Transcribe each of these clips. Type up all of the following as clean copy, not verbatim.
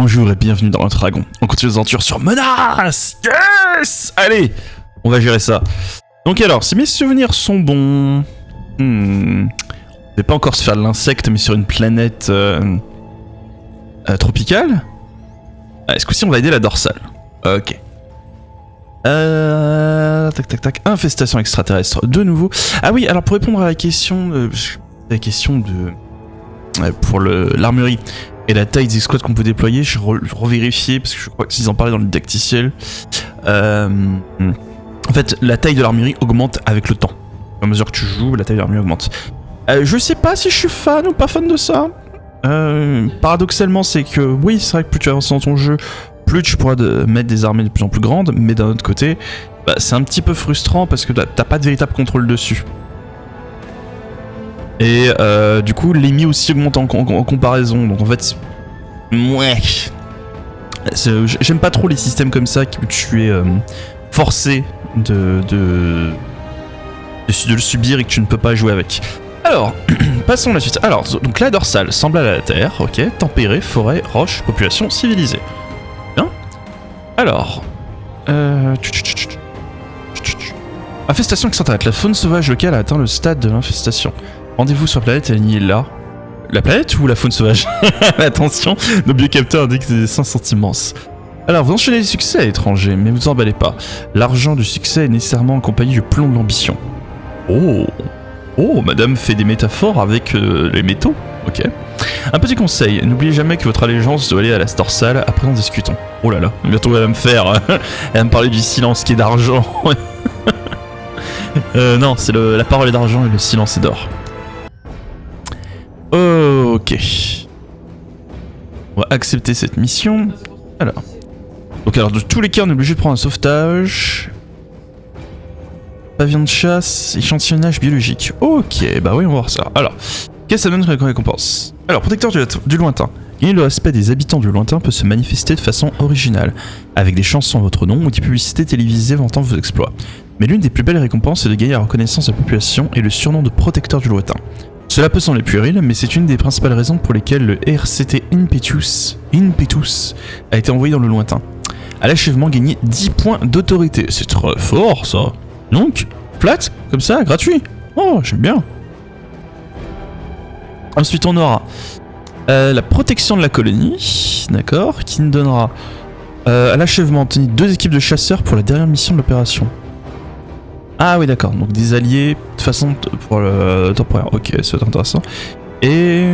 Bonjour et bienvenue dans le Dragon. On continue les aventures sur Menace. Yes. Allez, on va gérer ça. Donc alors, si mes souvenirs sont bons... On va pas encore se faire de l'insecte, mais sur une planète tropicale. Est-ce que si on va aider la dorsale? Ok. Tac tac tac. Infestation extraterrestre de nouveau. Ah oui, alors pour répondre à la question de... pour l'armurerie et la taille des squads qu'on peut déployer, je revérifiais parce que je crois qu'ils en parlaient dans le didacticiel. En fait, la taille de l'armurerie augmente avec le temps. À mesure que tu joues, la taille de l'armurerie augmente. Je sais pas si je suis fan ou pas fan de ça. Paradoxalement, c'est que oui, c'est vrai que plus tu avances dans ton jeu, plus tu pourras mettre des armées de plus en plus grandes, mais d'un autre côté, bah, c'est un petit peu frustrant parce que t'as pas de véritable contrôle dessus. Et du coup, l'EMI aussi augmente en comparaison, donc en fait, ouais. J'aime pas trop les systèmes comme ça où tu es forcé de le subir et que tu ne peux pas jouer avec. Alors, passons à la suite. Alors, donc la dorsale, semblable à la Terre, ok, tempérée, forêt, roche, population civilisée. Bien. Alors, infestation extraterrestre. La faune sauvage locale a atteint le stade de l'infestation. Rendez-vous sur la planète, elle est là. La planète ou la faune sauvage? Attention, nos biocapteurs indiquent des sentiments immenses. Alors, vous enchaînez les succès à l'étranger, mais vous emballez pas. L'argent du succès est nécessairement accompagné du plomb de l'ambition. Oh, madame fait des métaphores avec les métaux. Ok. Un petit conseil, n'oubliez jamais que votre allégeance doit aller à la dorsale, après en discutons. Oh là là, bientôt elle va me faire... elle va me parler du silence qui est d'argent. Non, c'est la parole est d'argent et le silence est d'or. Ok. On va accepter cette mission. Alors. Donc de tous les cas, on est obligé de prendre un sauvetage. Pavillon de chasse, échantillonnage biologique. Ok, bah oui, on va voir ça. Alors, qu'est-ce que ça donne comme récompense? Alors, protecteur du lointain. Gagner le respect des habitants du lointain peut se manifester de façon originale, avec des chansons à votre nom ou des publicités télévisées vantant vos exploits. Mais l'une des plus belles récompenses est de gagner la reconnaissance de la population et le surnom de protecteur du lointain. Cela peut sembler puéril, mais c'est une des principales raisons pour lesquelles le RCT Impetus a été envoyé dans le lointain. À l'achèvement, gagner 10 points d'autorité. C'est très fort, ça. Donc, flat, comme ça, gratuit. Oh, j'aime bien. Ensuite, on aura la protection de la colonie, d'accord, qui nous donnera à l'achèvement, obtenir 2 équipes de chasseurs pour la dernière mission de l'opération. Ah oui, d'accord, donc des alliés de façon pour le temporaire. Ok, c'est intéressant. Et...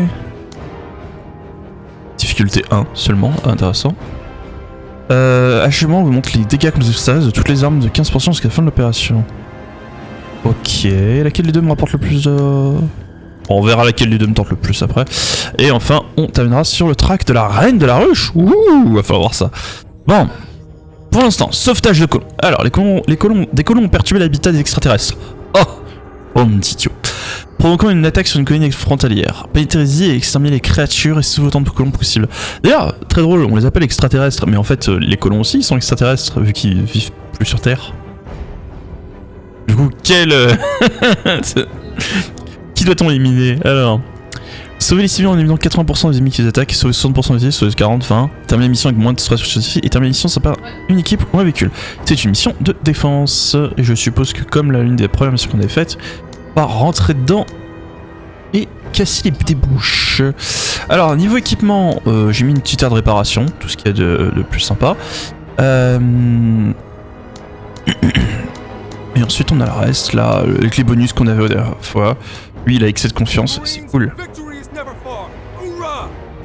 difficulté 1 seulement, intéressant. Achèvement vous montre les dégâts contre les extraterrestres de toutes les armes de 15% jusqu'à la fin de l'opération. Ok, laquelle des deux me rapporte le plus de... On verra laquelle des deux me tente le plus après. Et enfin, on terminera sur le track de la reine de la ruche. Ouh, va falloir voir ça. Bon, pour l'instant, sauvetage de colons. Alors, des colons ont perturbé l'habitat des extraterrestres. Oh, mon petit idiot. Provoquant une attaque sur une colonie frontalière. Pénitentiariser et exterminer les créatures et sauver autant de colons possible. D'ailleurs, très drôle, on les appelle extraterrestres, mais en fait, les colons aussi sont extraterrestres, vu qu'ils vivent plus sur Terre. Du coup, qui doit-on éliminer? Alors, sauver les civils en éliminant 80% des ennemis qui les attaquent, sauver 60% des ennemis, sauver 40, enfin, terminer la mission avec moins de stress sur et terminer la mission sans pas une équipe ou un véhicule. C'est une mission de défense, et je suppose que comme l'une des premières missions qu'on avait faites, on va rentrer dedans et casser les bouches. Alors, niveau équipement, j'ai mis une petite aire de réparation, tout ce qu'il y a de plus sympa. Et ensuite on a le reste là, avec les bonus qu'on avait la dernière fois. Lui il a excès de confiance, c'est cool.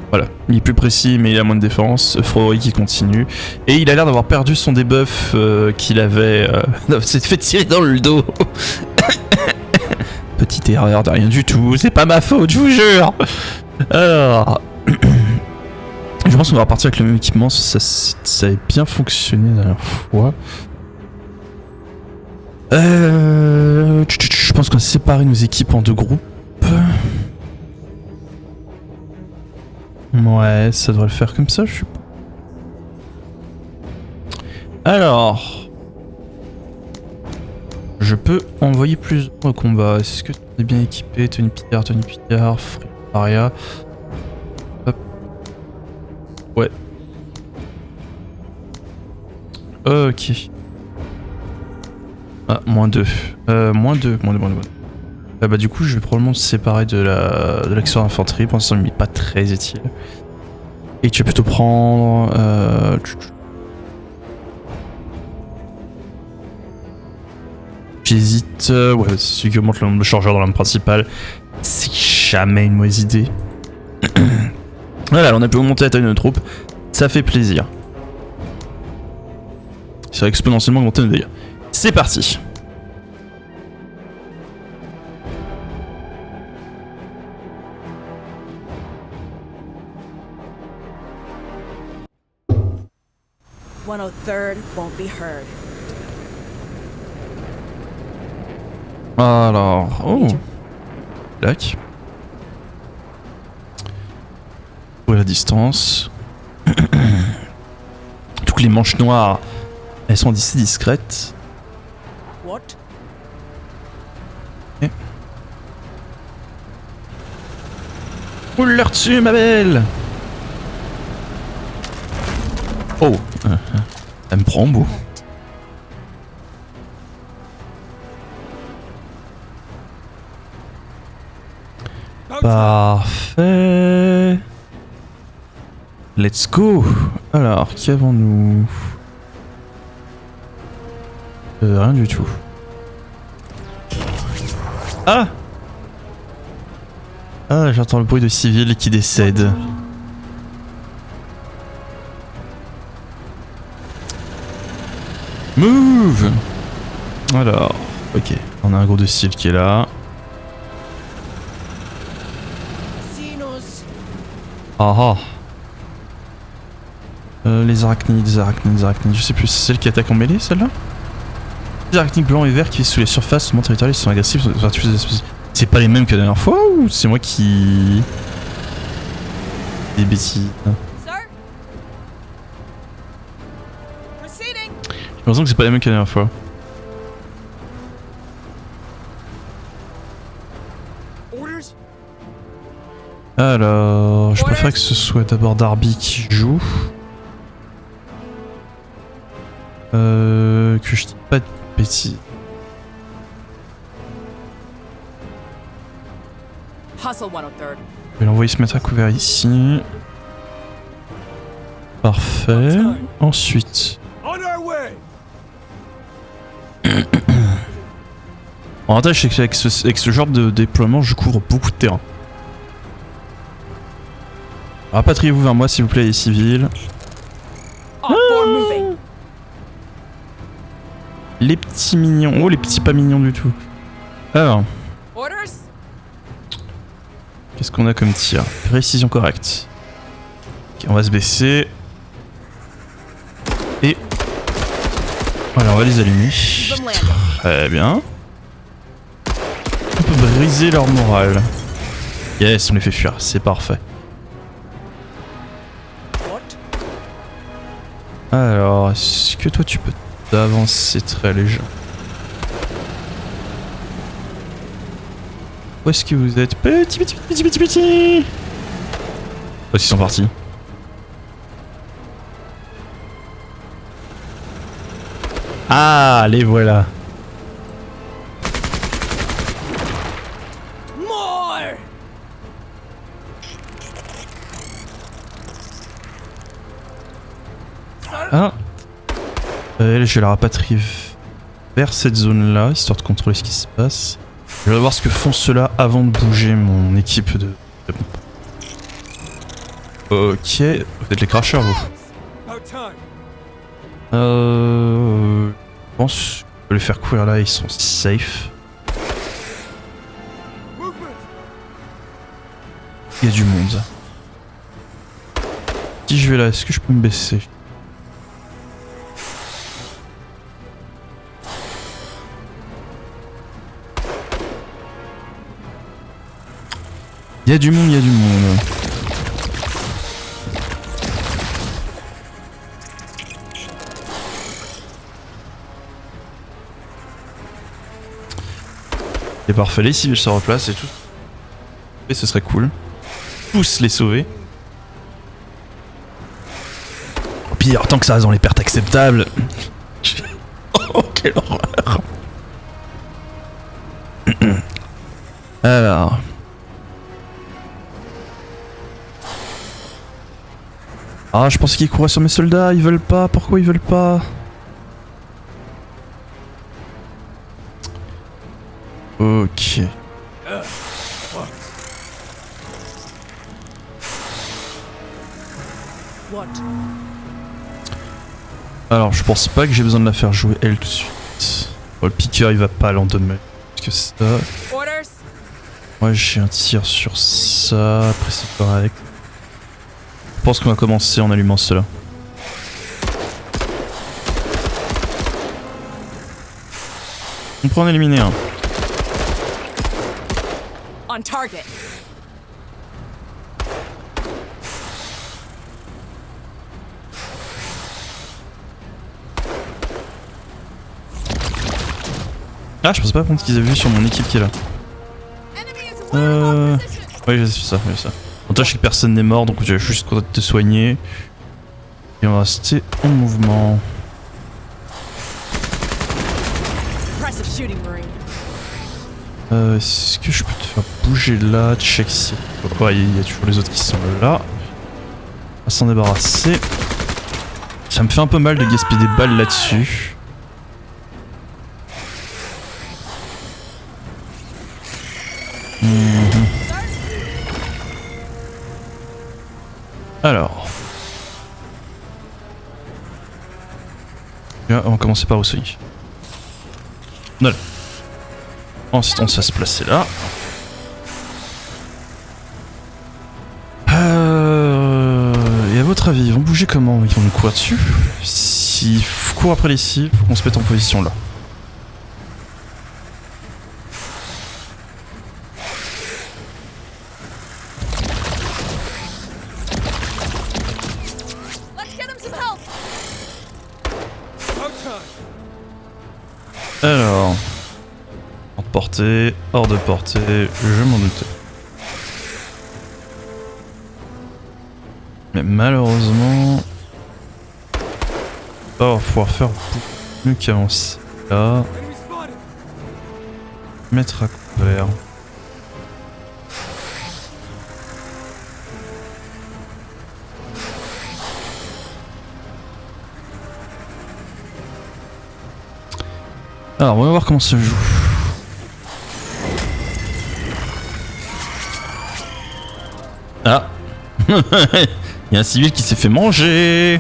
Voilà, il est plus précis mais il a moins de défense. Frory qui continue. Et il a l'air d'avoir perdu son debuff qu'il avait... s'est fait tirer dans le dos. Petite erreur de rien du tout, c'est pas ma faute, je vous jure. Alors... je pense qu'on va repartir avec le même équipement, ça avait bien fonctionné la dernière fois. Je pense qu'on a séparé nos équipes en 2 groupes. Ouais, ça devrait le faire comme ça, je sais pas. Alors... je peux envoyer plus de combats. Est-ce que tu es bien équipé? Tony Pitard, Free Aria. Hop. Ouais. Ok. Ah, -2. -2. Bah du coup je vais probablement me séparer de l'action d'infanterie, pour l'instant il n'est pas très utile. Et tu vas plutôt prendre... J'hésite... ouais, c'est celui qui augmente le nombre de chargeurs dans l'arme principale. C'est jamais une mauvaise idée. Voilà, on a pu augmenter la taille de nos troupes. Ça fait plaisir. Ça va exponentiellement augmenter nos dégâts. C'est parti. Alors, oh, tac. Pour la distance. Toutes les manches noires, elles sont assez discrètes. Okay. Roule-leur dessus, ma belle. Oh, elle me prend beau. Parfait. Let's go. Alors, qu'avons-nous? Rien du tout. Ah! Ah, j'entends le bruit de civils qui décèdent. Move! Alors, ok. On a un gros de style qui est là. Ah ah. Les arachnides, je sais plus, c'est celle qui attaque en mêlée, celle-là? Les arachnides blancs et verts qui vivent sous les surfaces montent territoriales, ils sont agressifs, c'est pas les mêmes que la dernière fois ou c'est moi qui... Des bêtises. J'ai l'impression que c'est pas les mêmes que la dernière fois. Alors, je préfère que ce soit d'abord Darby qui joue. Que je dis pas de bêtises. Je vais l'envoyer se mettre à couvert ici. Parfait. Ensuite. L'avantage c'est qu'avec ce genre de déploiement, je couvre beaucoup de terrain. Rapatriez-vous vers moi s'il vous plaît les civils. Les petits mignons. Oh les petits pas mignons du tout. Alors. Qu'est-ce qu'on a comme tir? Précision correcte. Ok, on va se baisser. Et... Voilà, on va les allumer. Très bien. On peut briser leur morale. Yes, on les fait fuir, c'est parfait. Alors, est-ce que toi tu peux t'avancer très léger? Où est-ce que vous êtes? Petit. Oh, ils sont partis. Ah, les voilà. Ah. Elle, je vais la rapatrier vers cette zone-là, histoire de contrôler ce qui se passe. Je vais voir ce que font ceux-là avant de bouger mon équipe de... Ok, vous êtes les crashers, vous. Je pense que je vais les faire courir là, ils sont safe. Il y a du monde. Si je vais là, est-ce que je peux me baisser? Il y a du monde, il y a du monde. C'est parfait, les civils se replacent et tout. Et ce serait cool. Tous les sauver. Au pire, tant que ça reste dans les pertes acceptables. Quelle horreur. Alors. Ah, je pensais qu'ils couraient sur mes soldats, ils veulent pas, pourquoi ils veulent pas? Ok. Alors, je pense pas que j'ai besoin de la faire jouer elle tout de suite. Bon, le piqueur il va pas l'endommager. Qu'est-ce que ça? Moi j'ai un tir sur ça, après c'est correct. Je pense qu'on va commencer en allumant cela. On peut en éliminer un. On target. Ah, je pensais pas prendre ce qu'ils avaient vu sur mon équipe qui est là. Oui, j'ai ça, j'ai ça. En toi, je sais que personne n'est mort, donc j'ai juste content de te soigner. Et on va rester en mouvement. Est-ce que je peux te faire bouger là? Check si. Ouais, il y a toujours les autres qui sont là. On va s'en débarrasser. Ça me fait un peu mal de gaspiller des balles là-dessus. Alors. Là, on va commencer par Usui. Voilà. Ensuite, on va se placer là. Et à votre avis, ils vont bouger comment? Ils vont nous courir dessus? S'ils courent après les cibles, faut qu'on se mette en position là. Alors, hors de portée, hors de portée, je m'en doutais. Mais malheureusement, on va pouvoir faire mieux qu'avancer là. Mettre à couvert. Alors, on va voir comment ça joue. Ah. Il y a un civil qui s'est fait manger.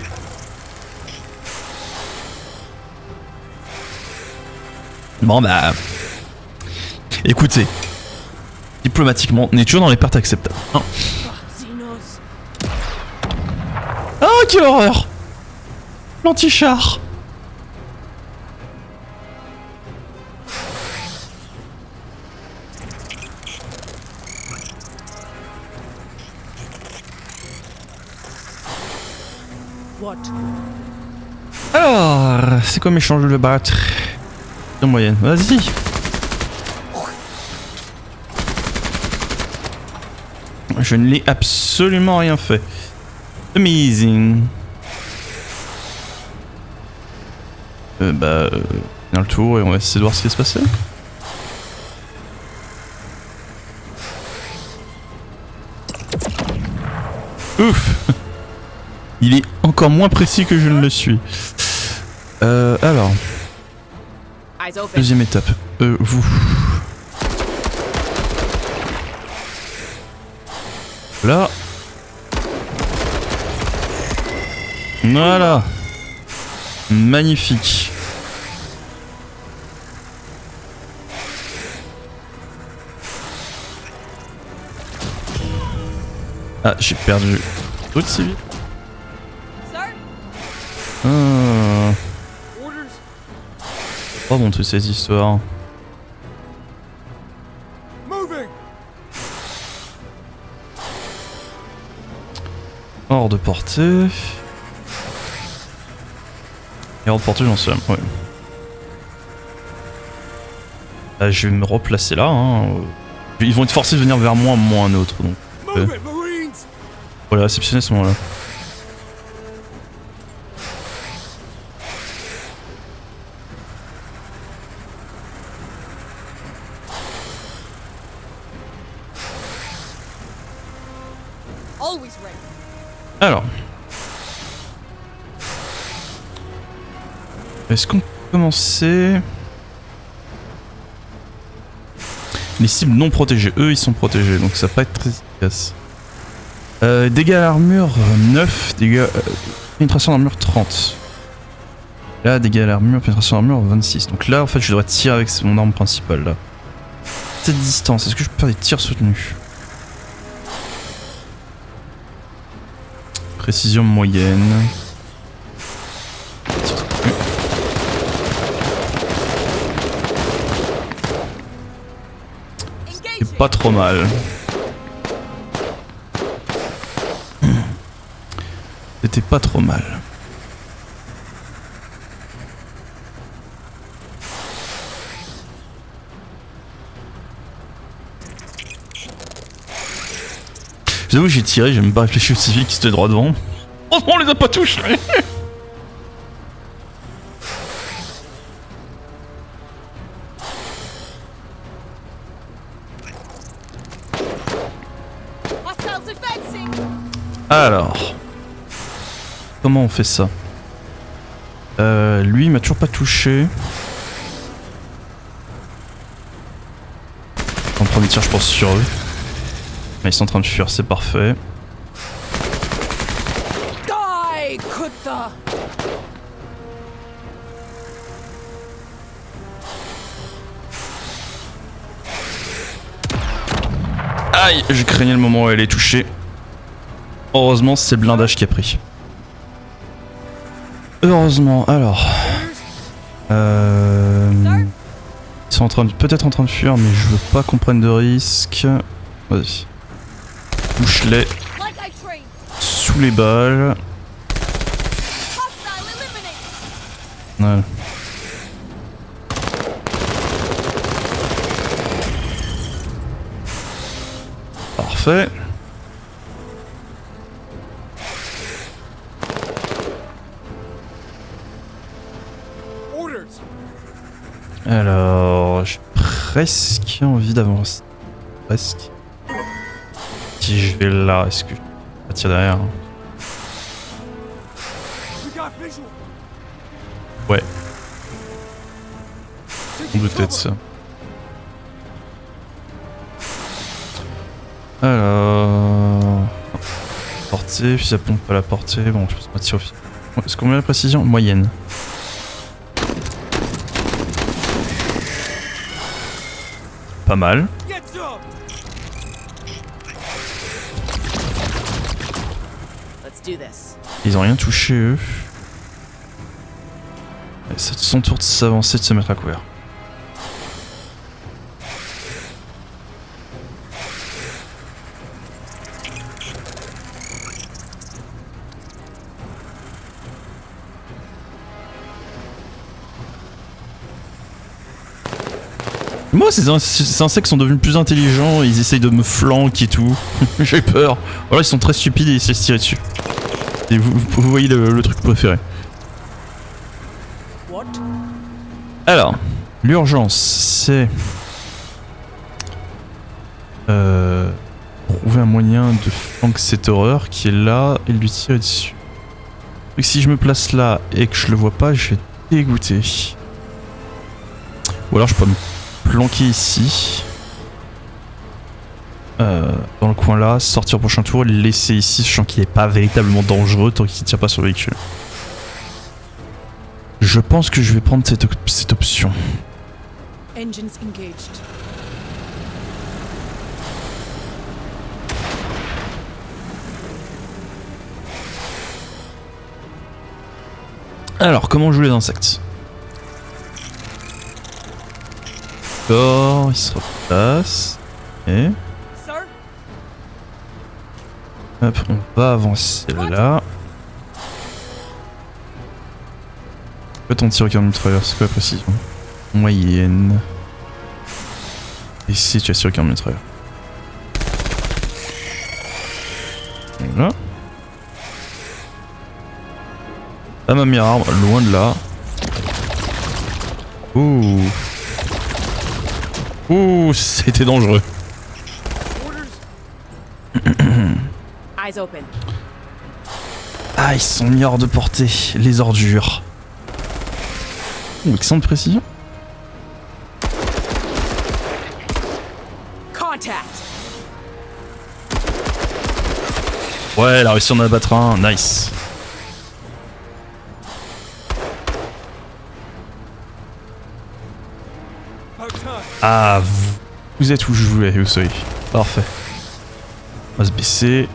Bon bah... Écoutez. Diplomatiquement, on est toujours dans les pertes acceptables. Hein. Ah, quelle horreur! L'anti-char. Alors, c'est quoi mes chances de le battre? En moyenne, vas-y. Je ne l'ai absolument rien fait. Amazing. Dans le tour et on va essayer de voir ce qui va se passer. Ouf. Il est encore moins précis que je ne le suis. Alors. Deuxième étape. Vous. Là. Voilà. Magnifique. Ah, j'ai perdu d'autres civils. Oh bon, toutes ces histoires. Hors de portée. Et hors de portée, j'en sais rien. Ouais. Là, je vais me replacer là. Hein. Ils vont être forcés de venir vers moi, un autre. Donc, voilà, réceptionner ce moment-là. Always ready. Alors. Est-ce qu'on peut commencer? Les cibles non protégées, eux ils sont protégés, donc ça va pas être très efficace. Dégâts à l'armure 9, dégâts... pénétration d'armure 30. Là, dégâts à l'armure, pénétration d'armure 26. Donc là, en fait, je devrais tirer avec mon arme principale, là. Cette distance, est-ce que je peux faire des tirs soutenus? Précision moyenne. C'est pas trop mal. C'était pas trop mal. J'avoue, j'ai tiré, j'ai même pas réfléchi au civil qui était droit devant. Oh non, on les a pas touchés. Alors, comment on fait ça? Lui, il m'a toujours pas touché. En premier tir, je pense sur eux. Mais ils sont en train de fuir, c'est parfait. Die, Kutta. Aïe, je craignais le moment où elle est touchée. Heureusement, c'est le blindage qui a pris. Heureusement, alors... Ils sont peut-être en train de fuir, mais je veux pas qu'on prenne de risques. Vas-y. Touche-les. Sous les balles. Voilà. Parfait. Alors, j'ai presque envie d'avancer. Presque. Si je vais là, est-ce que je vais tirer derrière? Ouais. On doute peut-être ça. Alors... Portée, puis ça pompe à la portée. Bon, je pense pas tirer au... Est-ce qu'on met la précision? Moyenne. Pas mal. Ils ont rien touché eux. C'est son tour de s'avancer, de se mettre à couvert. Moi, ces insectes sont devenus plus intelligents, ils essayent de me flanquer et tout. J'ai peur. Voilà, ils sont très stupides et ils essaient de se tirer dessus. Et vous voyez le truc préféré. Alors, l'urgence, c'est... trouver un moyen de flanquer cette horreur qui est là et lui tirer dessus. Donc si je me place là et que je le vois pas, je vais être dégoûté. Ou alors je peux me planquer ici. Dans le coin là, sortir au prochain tour et le laisser ici, sachant qu'il n'est pas véritablement dangereux tant qu'il ne tire pas sur le véhicule. Je pense que je vais prendre cette option. Engines engaged. Alors, comment jouer les insectes? D'accord, il se replace. Et... hop, on va avancer là. Pourquoi ton tir au cœur mitrailleur? C'est quoi la précision? Moyenne. Et si tu as tiré au cœur mitrailleur. Voilà. Ah, ma mire arbre, loin de là. Ouh. Ouh, c'était dangereux. Eyes open. Ah, ils sont mis hors de portée, les ordures. Excellente précision. Contact. Ouais, elle a réussi à en abattre un, nice. Ah, vous êtes où je voulais, vous savez. Parfait. On va se baisser.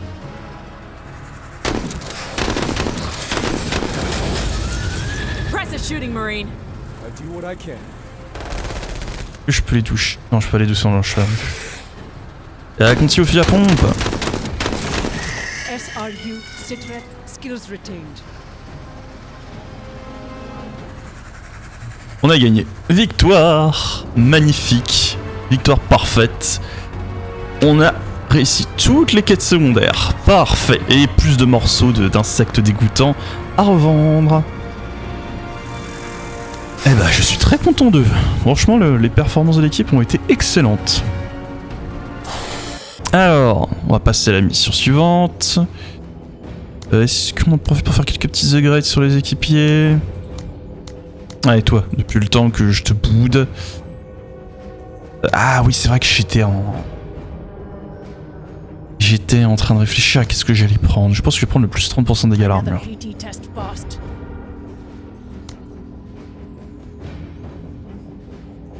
Press a shooting, Marine. I do what I can. Je peux les toucher. Non, je peux pas les toucher en l'enchaîne. Et continue au fusil à pompe. SRU, Sitret, skills retained. On a gagné. Victoire. Magnifique. Victoire parfaite. On a réussi toutes les quêtes secondaires. Parfait. Et plus de morceaux d'insectes dégoûtants à revendre. Eh ben, je suis très content d'eux. Franchement, les performances de l'équipe ont été excellentes. Alors, on va passer à la mission suivante. Est-ce qu'on en profite pour faire quelques petits upgrades sur les équipiers? Allez, toi, depuis le temps que je te boude. Ah oui, c'est vrai que j'étais en train de réfléchir à qu'est-ce que j'allais prendre. Je pense que je vais prendre le plus 30% de dégâts à l'armure. PT test passed.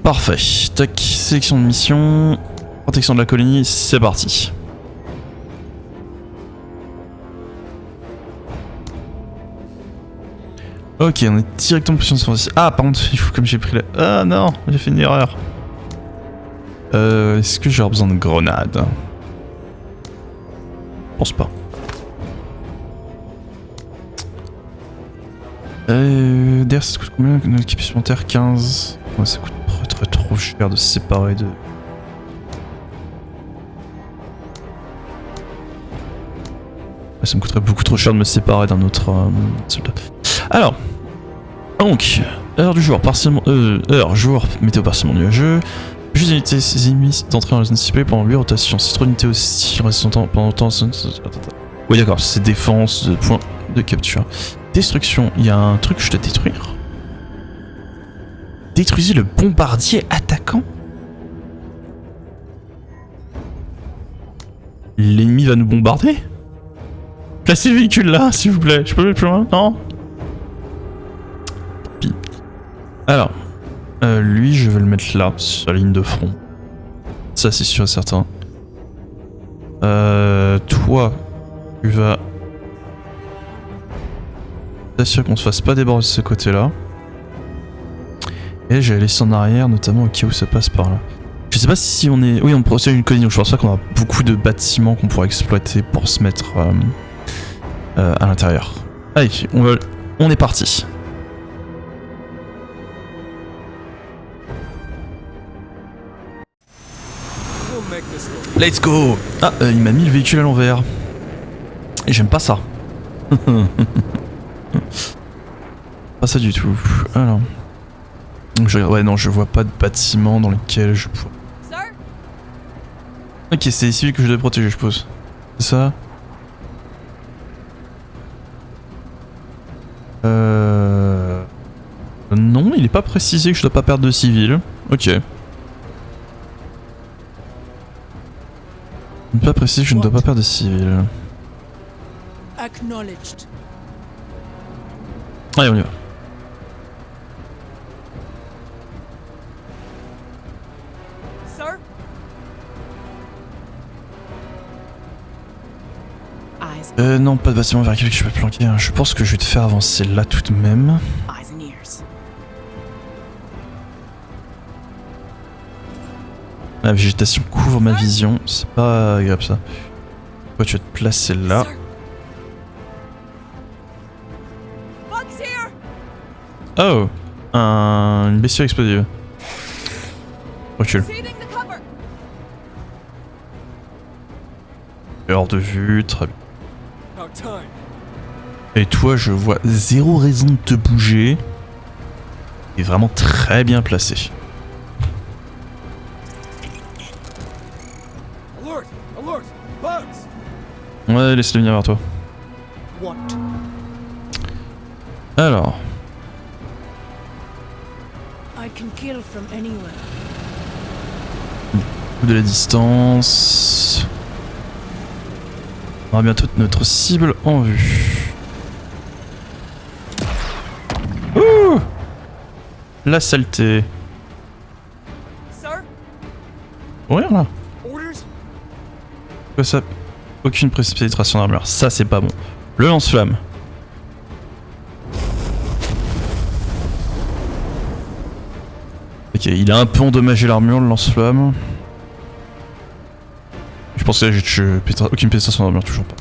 Parfait. Tac, sélection de mission. Protection de la colonie, c'est parti. Ok, on est directement en position de service. Ah, par contre, il faut comme j'ai pris la... Ah non, j'ai fait une erreur. Est-ce que j'ai besoin de grenades? Je pense pas. D'ailleurs, ça coûte combien une équipe supplémentaire? 15. Ouais, ça coûte trop cher de se séparer de... Ouais, ça me coûterait beaucoup trop cher de me séparer d'un autre soldat. Alors, donc, heure du jour, partiellement... heure, jour, météo partiellement nuageux. Juste éviter ces ennemis d'entrer dans la zone ciblée pendant 8 rotations. Si trop d'unités aussi restent longtemps, pendant longtemps... Oui d'accord, c'est défense, de point de capture. Destruction, il y a un truc que je dois détruire. Détruisez le bombardier attaquant. L'ennemi va nous bombarder? Placez le véhicule là, s'il vous plaît. Je peux aller plus loin? Non? Pis. Alors, lui, je vais le mettre là, sur la ligne de front. Ça, c'est sûr et certain. Toi, tu vas... T'assurer qu'on se fasse pas déborder de ce côté-là. Et j'ai laissé en arrière, notamment au cas où ça passe par là. Je sais pas si on est... Oui, on procède une colonie, donc je pense pas qu'on a beaucoup de bâtiments qu'on pourra exploiter pour se mettre à l'intérieur. Allez, on est parti. Let's go! Ah, il m'a mis le véhicule à l'envers. Et j'aime pas ça. Pas ça du tout. Alors... Ouais, non, je vois pas de bâtiment dans lequel je pourrais... Ok, c'est les civils que je dois protéger, je suppose. C'est ça? Non, il est pas précisé que je dois pas perdre de civils. Ok. Il n'est pas précisé que je ne dois pas perdre de civils. Acknowledged. Allez, on y va. Sir? Eyes. Non, pas de bâtiment vers lequel je peux planquer. Hein. Je pense que je vais te faire avancer là tout de même. Eyes and ears. La végétation couvre ma vision. C'est pas agréable ça. Toi, tu vas te placer là. Sir? Bugs here! Oh! Une blessure explosive. Recule. Sealing the cover. Hors de vue, très bien. About time. Et toi, je vois zéro raison de te bouger. Et vraiment très bien placé. Alert! Alert! Bugs! Ouais, laisse-le venir vers toi. What? Alors. I can kill from anywhere. De la distance. On aura bientôt notre cible en vue. Ouh! La saleté. Sir? Rien là. Orders? Quoi ça? Aucune précipitation d'armure. Ça c'est pas bon. Le lance-flamme. Ok, il a un peu endommagé l'armure, le lance-flamme. Je pense que j'ai aucune pénétration d'armure, toujours pas.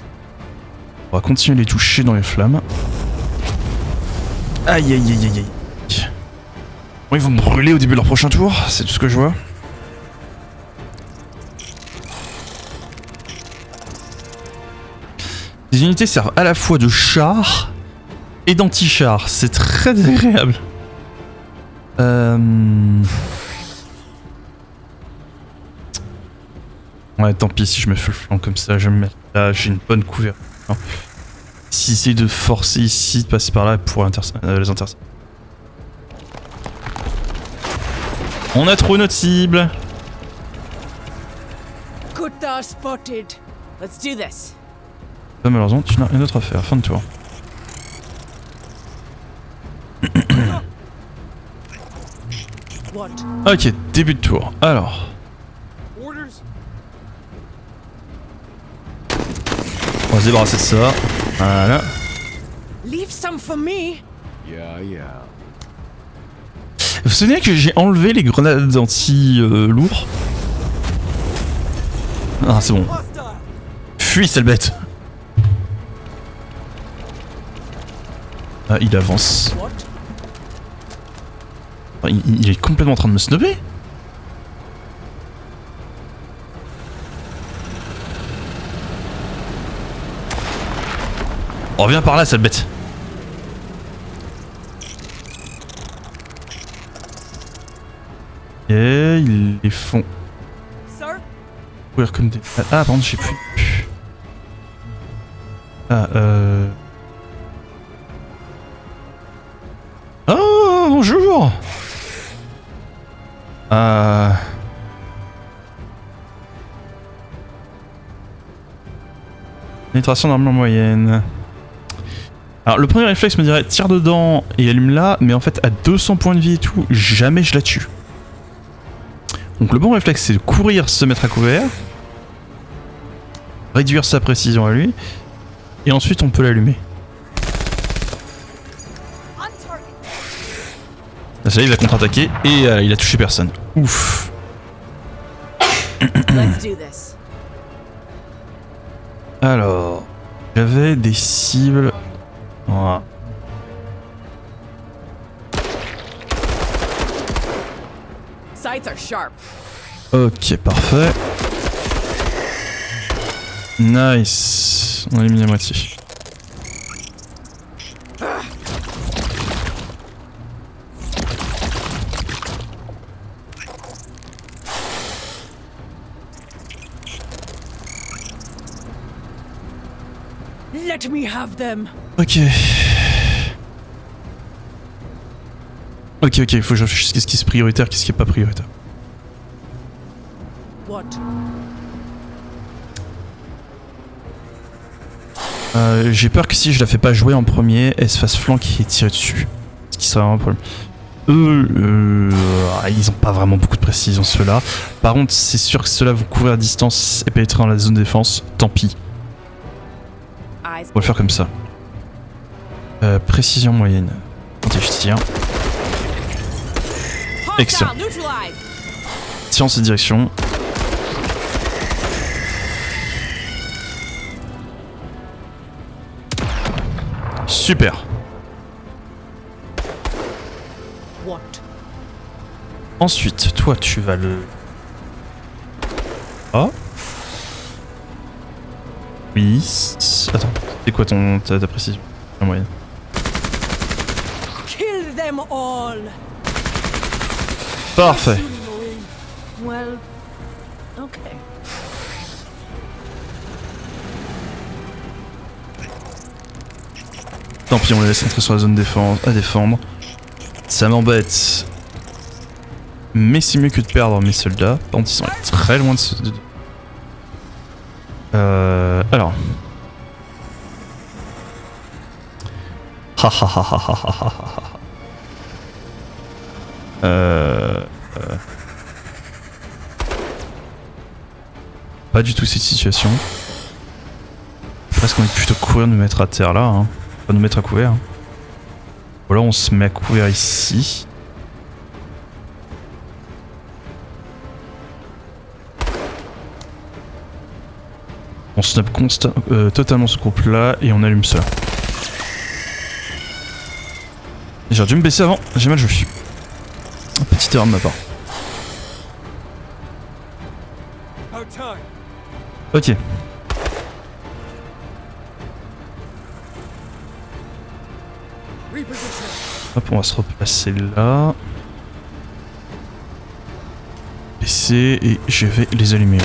On va continuer à les toucher dans les flammes. Aïe aïe aïe aïe aïe. Bon, ils vont me brûler au début de leur prochain tour, c'est tout ce que je vois. Les unités servent à la fois de char et d'anti-char, c'est très agréable. Ouais, tant pis si je me fais le flanc comme ça, je me mets là, j'ai une bonne couverture. Si c'est de forcer ici, de passer par là pour les intercepter. On a trouvé notre cible. Kuta spotted. Let's do this. Malheureusement, tu n'as rien d'autre à faire. Fin de tour. What? Ok, début de tour. Alors. Orders? On va se débarrasser de ça. Voilà. Leave some for me. Yeah, yeah. Vous vous souvenez que j'ai enlevé les grenades anti-lourds? Ah, c'est bon. Hostile! Fuis, sale bête. Ah, il avance. What? Ah, il est complètement en train de me snobber. On revient par là, sale bête. Et ils les font Sir? courir comme des... Ah, pardon, je sais plus. Ah, Oh, bonjour. Pénétration d'armure moyenne. Alors, le premier réflexe me dirait tire dedans et allume-la, mais en fait, à 200 points de vie et tout, jamais je la tue. Donc, le bon réflexe, c'est de courir, se mettre à couvert, réduire sa précision à lui, et ensuite, on peut l'allumer. On target. Là, ça y est, il va contre-attaquer et il a touché personne. Ouf. Let's do this. Alors, j'avais des cibles. Voilà. Sights are sharp. Ok, parfait. Nice. On a éliminé la moitié. Let me have them. Ok. Ok, il faut que je réfléchisse qu'est-ce qui est prioritaire, qu'est-ce qui est pas prioritaire. What? J'ai peur que si je la fais pas jouer en premier, elle se fasse flanquer et tirer dessus. Ce qui serait vraiment un problème. Ils ont pas vraiment beaucoup de précision ceux-là. Par contre, c'est sûr que ceux-là vont couvrir à distance et pénétrer dans la zone de défense. Tant pis. Eyes. On va le faire comme ça. Précision moyenne. Attends, je tire. Excellent. Hostile neutralized. Tire en cette direction. Super. What? Ensuite, toi, tu vas le... Ah. Oui. Attends, c'est quoi ta précision en moyenne? Kill them all. Parfait. Well, okay. Tant pis, on les laisse rentrer sur la zone à défendre. Ça m'embête. Mais c'est mieux que de perdre mes soldats. Par contre, ils sont très loin de ce... Alors. Ha ha ha ha ha ha ha. Pas du tout cette situation. Presque on est plutôt courir nous mettre à terre là. Hein. Pas nous mettre à couvert. Ou alors on se met à couvert ici. On snap totalement ce groupe là et on allume ça. J'aurais dû me baisser avant, j'ai mal joué. Petite erreur de ma part. Ok. Hop, on va se replacer là. Baisser et je vais les allumer.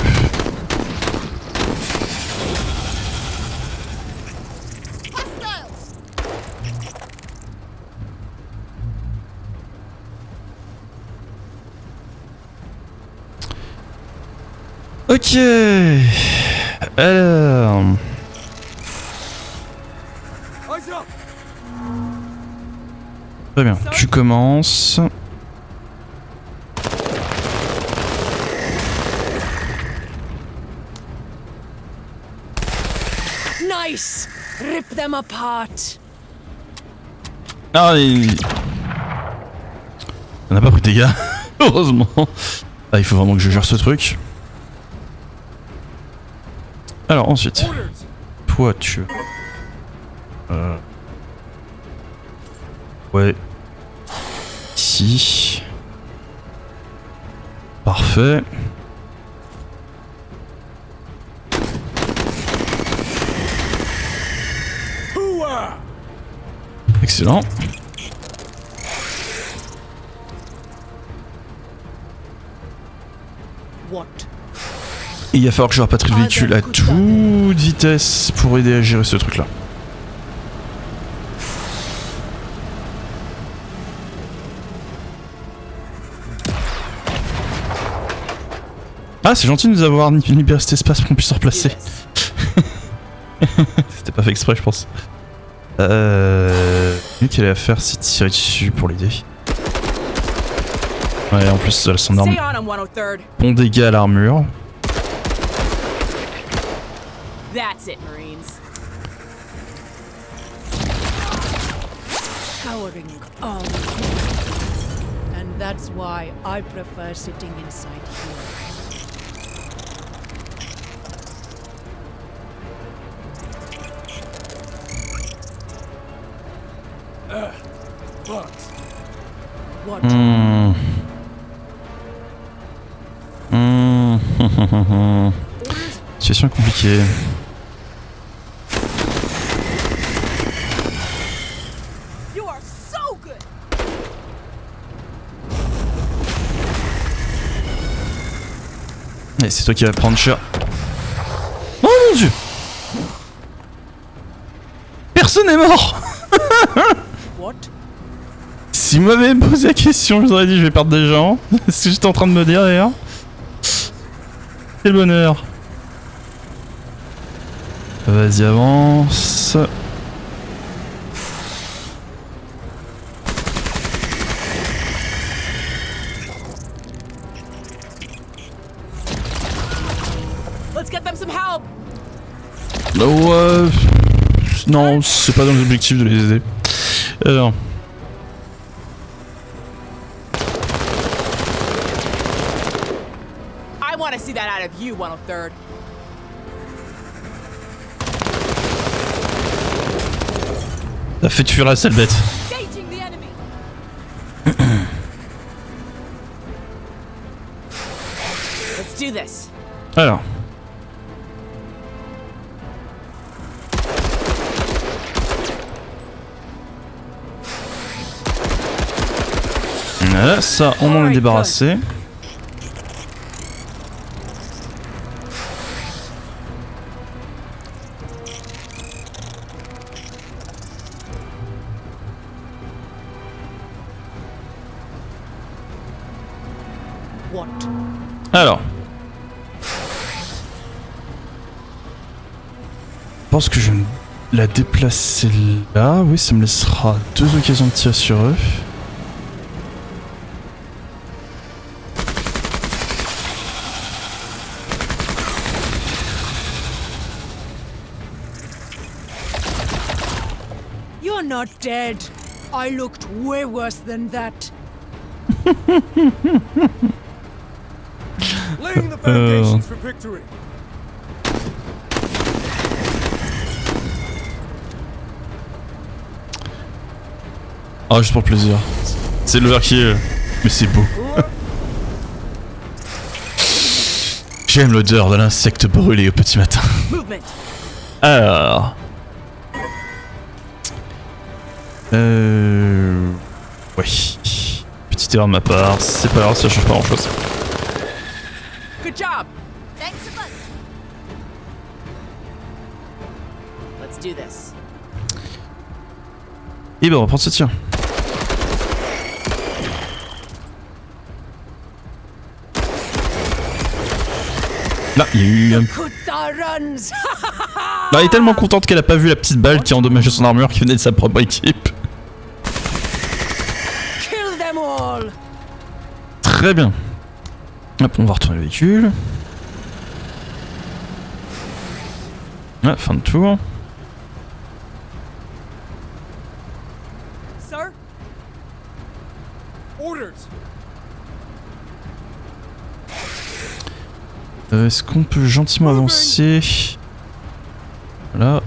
Ok. Alors. Très bien, tu commences. Nice! Rip them apart! Ah, on n'a pas pris de dégâts, heureusement. Ah, il faut vraiment que je gère ce truc. Alors ensuite, toi tu... Ouais. Ici. Parfait. Excellent. What? Et il va falloir que je rapatrie le véhicule à toute vitesse pour aider à gérer ce truc là. Ah, c'est gentil de nous avoir libéré cet espace pour qu'on puisse se replacer. C'était pas fait exprès, je pense. Mieux qu'elle a à faire, c'est tirer dessus pour l'aider. Ouais, en plus, elle a son arme. Bon dégât à l'armure. That's it, Marines. Powering on. And that's why I prefer sitting inside here. What? Situation compliquée. You are so good. Et c'est toi qui vas prendre cher. Oh mon dieu! Personne n'est mort! What? Si vous m'avez posé la question, je vous aurais dit je vais perdre des gens. C'est ce que j'étais en train de me dire d'ailleurs. Quel bonheur. Vas-y, avance. Let's get them some help. Oh, non, c'est pas dans l'objectif de les aider. Alors. I want to see that out of you, 103rd. T'as fait fuir la sale bête. Engaging the enemy. Let's do this. Alors. Voilà, ça, on en est débarrassé. what? Alors. Je pense que je vais la déplacer là. Oui, ça me laissera 2 occasions de tirer sur eux. You're not dead. I looked way worse than that. Laying the foundations for victory. Ah, juste pour le plaisir. C'est l'overkill, mais c'est beau. J'aime l'odeur de l'insecte brûlé au petit matin. Movement. Alors. Oui. Petite erreur de ma part, c'est pas grave, ça change pas grand chose. Good job. Thanks a bunch. Let's do this. Et ben on va prendre ce tir. Là, il y a eu un... Kuta runs. Là, elle est tellement contente qu'elle a pas vu la petite balle qui a endommagé son armure qui venait de sa propre équipe. Kill them all. Très bien. Hop, on va retourner le véhicule. Ah, fin de tour. Sir? Orders. Est-ce qu'on peut gentiment avancer? Voilà.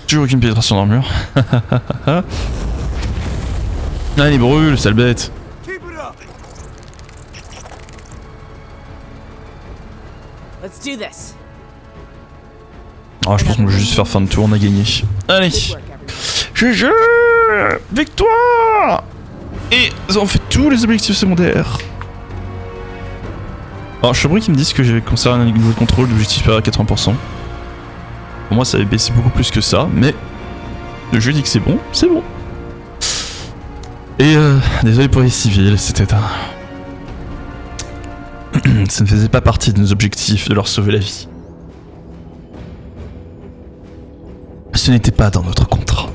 Toujours aucune pénétration d'armure. Allez, brûle, sale bête. Keep it up. Let's do this. Ah, je pense qu'on va juste faire fin de tour, on a gagné. Allez. Good work, everyone. GG! Victoire! Et on fait tous les objectifs secondaires. Alors, je suis surpris qu'ils me disent que j'avais conservé un niveau de contrôle d'objectif supérieur à 80%. Pour moi, ça avait baissé beaucoup plus que ça, mais le jeu dit que c'est bon, c'est bon. Et désolé pour les civils, c'était un... Ça ne faisait pas partie de nos objectifs de leur sauver la vie. Ce n'était pas dans notre contrat.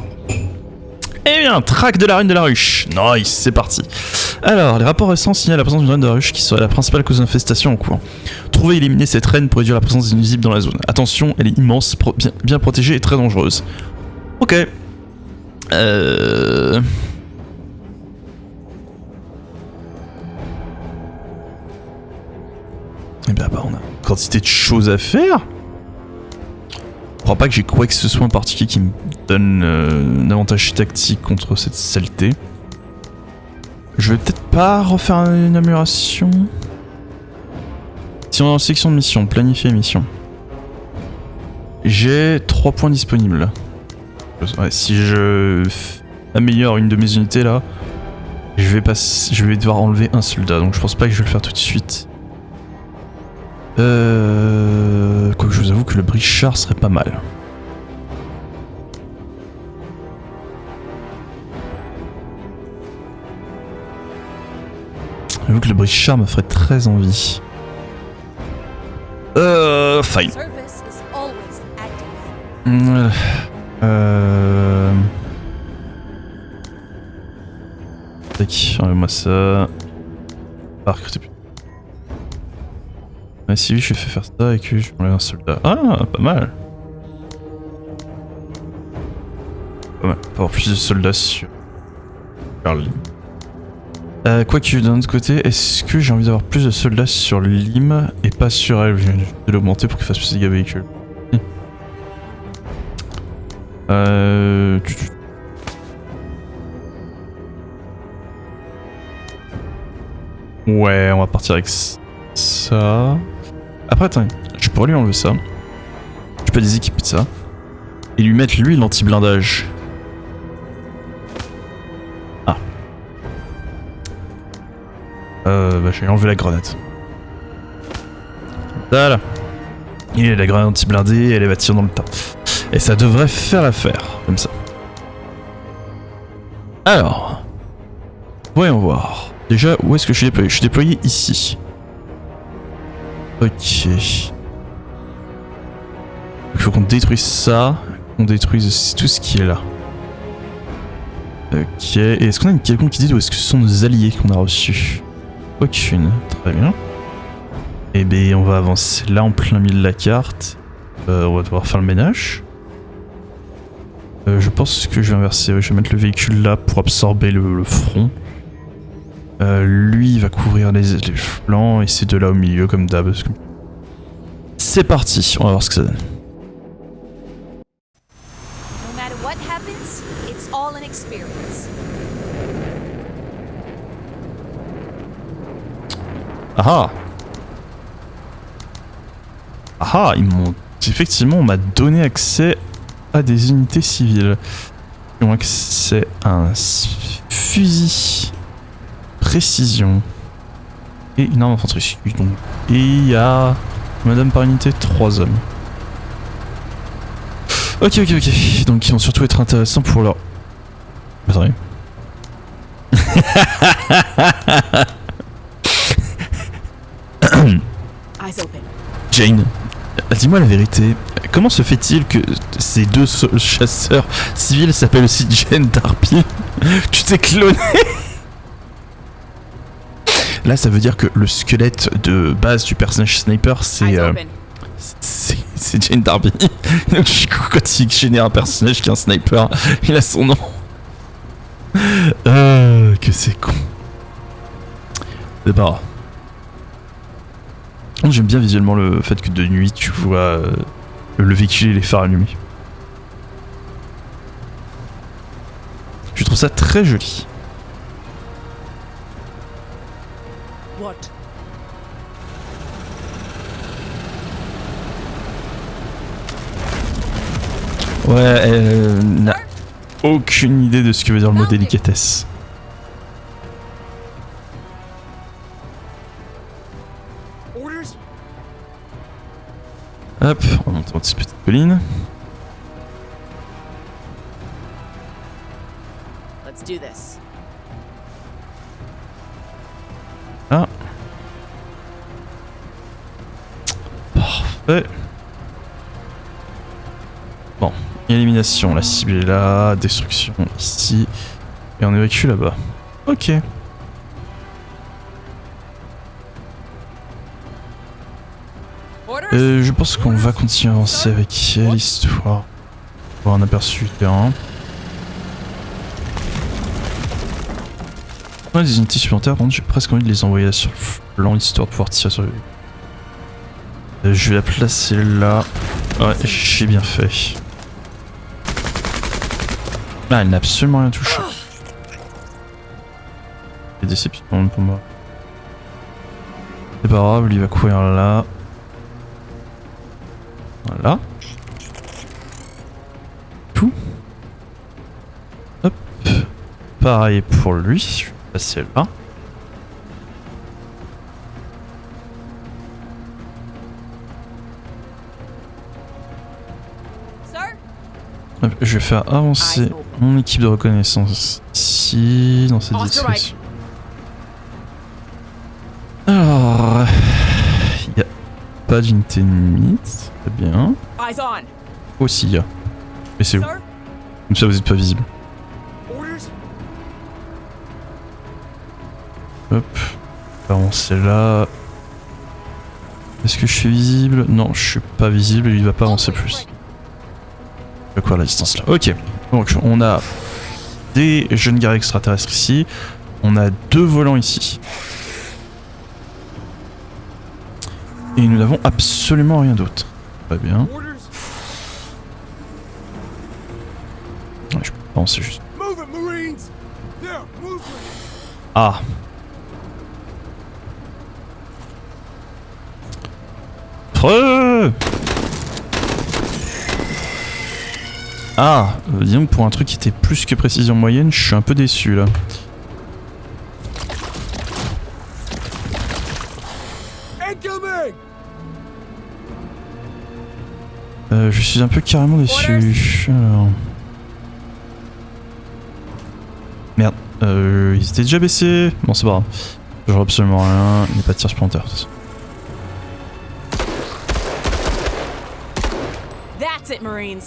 Eh bien, traque de la reine de la ruche. Nice, c'est parti. Alors, les rapports récents signalent la présence d'une reine de la ruche qui serait la principale cause d'infestation en cours. Trouver et éliminer cette reine pour réduire la présence des nuisibles dans la zone. Attention, elle est immense, bien protégée et très dangereuse. Ok. Eh bien, bah, on a une quantité de choses à faire. Je crois pas que j'ai quoi que ce soit en particulier qui me donne un avantage tactique contre cette saleté. Je vais peut-être pas refaire une amélioration. Si on est en section de mission, planifier mission. J'ai 3 points disponibles. Ouais, si je améliore une de mes unités là, je vais devoir enlever un soldat, donc je pense pas que je vais le faire tout de suite. Quoique je vous avoue que le brichard serait pas mal. J'avoue que le brichard me ferait très envie. Fine. Service is always an active. Tac, enlève-moi ça. Ah, recruter plus. Ouais, si oui, je fais faire ça et que je m'enlève un soldat. Ah, pas mal. Pas mal. Pour avoir plus de soldats sur Charlie. Quoique d'un autre côté, est-ce que j'ai envie d'avoir plus de soldats sur Lim et pas sur elle? Je vais l'augmenter pour qu'il fasse plus de dégâts véhicules. Ouais, on va partir avec ça. Après, attends, je pourrais lui enlever ça. Je peux déséquiper de ça. Et lui mettre lui l'anti-blindage. Ah. Bah, je vais enlever la grenade. Voilà. Il est la grenade anti-blindée, elle va tirer dans le tas. Et ça devrait faire l'affaire, comme ça. Alors. Voyons voir. Déjà, où est-ce que je suis déployé? Je suis déployé ici. Ok. Il faut qu'on détruise ça. Qu'on détruise tout ce qui est là. Ok. Et est-ce qu'on a une quelconque idée d'où est-ce que ce sont nos alliés qu'on a reçus? Aucune. Très bien. Eh bien, on va avancer là en plein milieu de la carte. On va devoir faire le ménage. Je pense que je vais inverser. Je vais mettre le véhicule là pour absorber le front. Lui, il va couvrir les flancs et ces deux là au milieu comme d'hab. C'est parti, on va voir ce que ça donne. No matter what happens, it's all an experience. Ah ah, ils m'ont... Effectivement, on m'a donné accès à des unités civiles. Qui ont accès à un fusil précision et une arme d'infanterie. Donc, et il y a, madame par unité, 3 hommes. Ok. Donc ils vont surtout être intéressants pour leur... Attendez. Eyes open. Jane, dis-moi la vérité. Comment se fait-il que ces deux chasseurs civils s'appellent aussi Jane Darby? Tu t'es cloné? Là, ça veut dire que le squelette de base du personnage sniper, c'est Jane Darby. Donc, du coup, quand il génère un personnage qui est un sniper, il a son nom. Que c'est con. C'est pas grave. J'aime bien visuellement le fait que de nuit, tu vois le véhicule et les phares allumés. Je trouve ça très joli. What? Ouais, elle n'a aucune idée de ce que veut dire le mot délicatesse. Orders? Hop, on monte dans cette petite colline. Let's do this. Ah. Parfait. Bon, élimination, la cible est là, destruction ici, et on évacue là-bas. Ok. Je pense qu'on va continuer à avancer avec elle, histoire d'avoir un aperçu du terrain. On a des unités supplémentaires, par contre j'ai presque envie de les envoyer là sur le flanc, histoire de pouvoir tirer sur lui. Je vais la placer là. Ouais, j'ai bien fait. Ah, elle n'a absolument rien touché. C'est déception pour moi. C'est pas grave, lui va courir là. Voilà. Tout. Hop. Pareil pour lui. Je vais passer là. Sir? Je vais faire avancer mon équipe de reconnaissance ici, dans cette direction. Alors, il n'y a pas d'unité ennemie, très bien. Eyes on. Aussi, il y a. Mais c'est où? Sir? Comme ça, vous n'êtes pas visible. Orders? Hop, avancer là. Est-ce que je suis visible? Non, je suis pas visible et il va pas avancer plus. Je vais couvrir la distance là. Ok, donc on a des jeunes guerriers extraterrestres ici. On a 2 volants ici. Et nous n'avons absolument rien d'autre. Très bien. Orders? Ouais, je peux pas avancer juste. Move it, Marines! There, move it! Ah. Feu. Ah, disons que pour un truc qui était plus que précision moyenne, je suis un peu déçu là. Incoming! Je suis un peu carrément déçu. Alors... Merde. Ils étaient déjà baissés. Bon, c'est pas grave. Je vois absolument rien. Il n'y a pas de tir supplémentaire. De toute façon. That's it, Marines.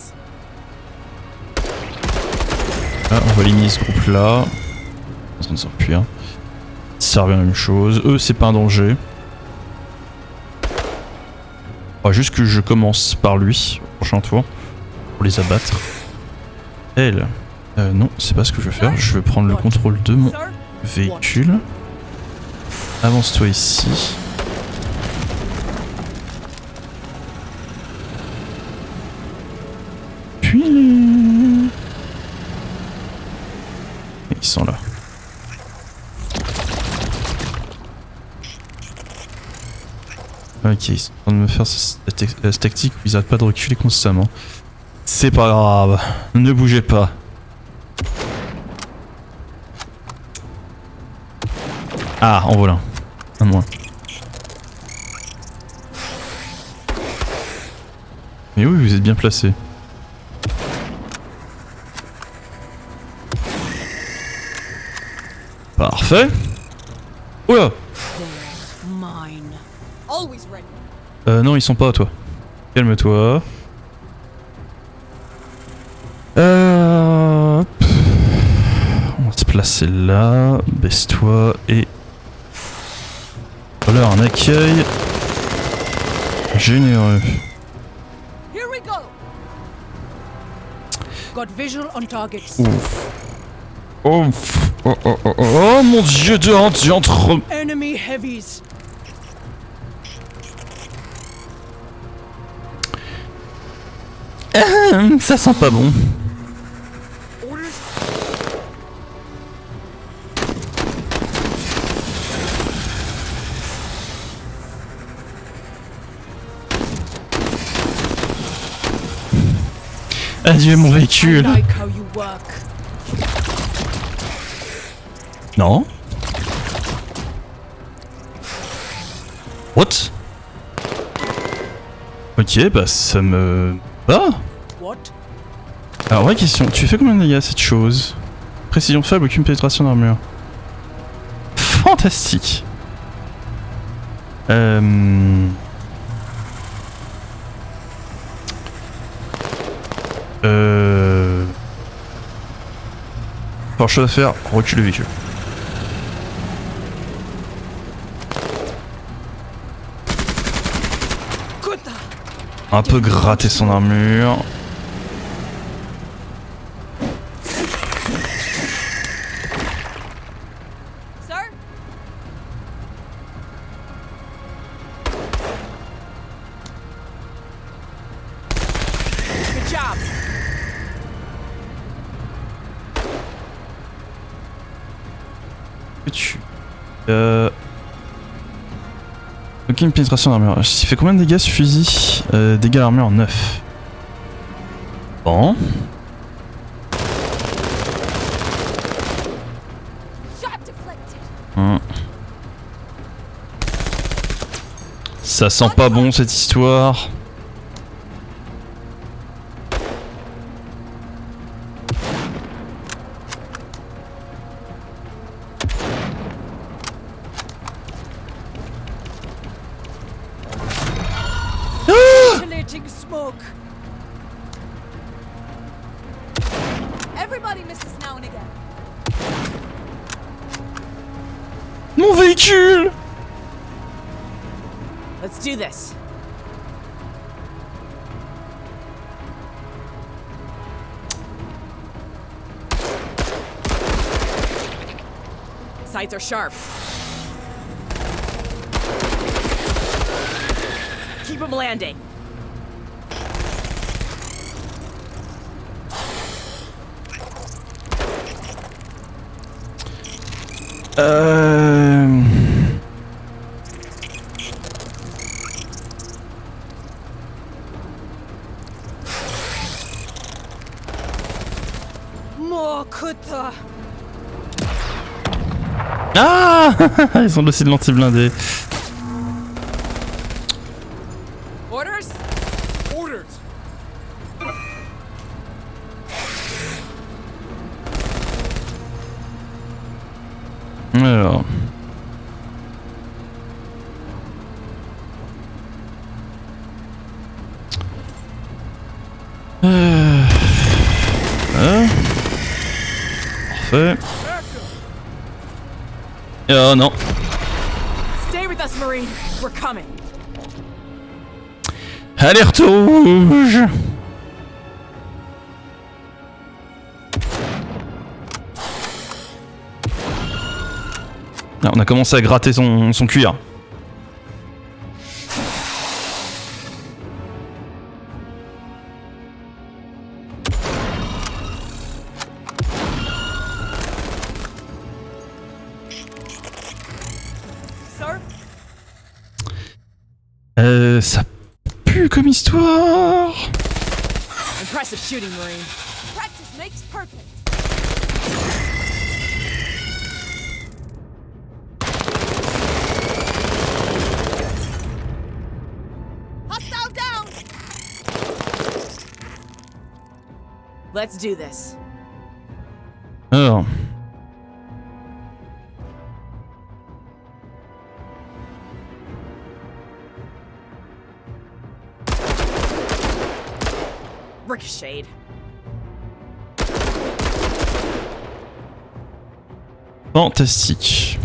Ah, on va aligner ce groupe là. Ça ne sert plus. Hein. Ça revient à la même chose. Eux, c'est pas un danger. Juste que je commence par lui, au prochain tour, pour les abattre. Elle. Non, c'est pas ce que je vais faire. Je vais prendre le contrôle de mon Sir? véhicule. Avance-toi ici. Puis... Ils sont là. Ok, ils sont en train de me faire cette tactique où ils arrêtent pas de reculer constamment. C'est pas grave, ne bougez pas. Ah, en voilà. Un de moins. Mais oui, vous êtes bien placé. Parfait. Oula! Mine. Always ready. Non, ils sont pas à toi. Calme-toi. Hop. On va se placer là. Baisse-toi et... Voilà un accueil généreux. Here we go. Got visual on targets. Ouf. Ouf. Oh, oh, oh, oh mon dieu de honte, j'entre... Enemy heavies. Ça sent pas bon. Orders? Adieu mon I véhicule. like how you work. Non. What? Ok, bah ça me... Ah. What? Alors vraie question, tu fais combien de dégâts à cette chose? Précision faible, aucune pénétration d'armure. Fantastique. Alors chose à faire, recule le véhicule. Un peu gratter son armure. Sir? Good job. Que tu... Aucune pénétration d'armure. Il fait combien de dégâts ce fusil? Dégâts d'armure 9. Bon. Shot deflected. Ça sent pas bon cette histoire. Ventilating smoke. Everybody misses now and again. Mon véhicule! Let's do this. Sights are sharp. Keep them landing. More Kuta. Ah! Ils ont aussi de l'anti-blindé. Orders? Orders! Alors. Voilà. Parfait. Oh non. Stay with us, Marine. We're coming. Alerte rouge. Là, on a commencé à gratter son cuir. Sir? Ça pue comme histoire. Impressive shooting, Marine. Practice makes perfect. Hostile down. Let's do this. Alors. Ricocheted. Fantastique.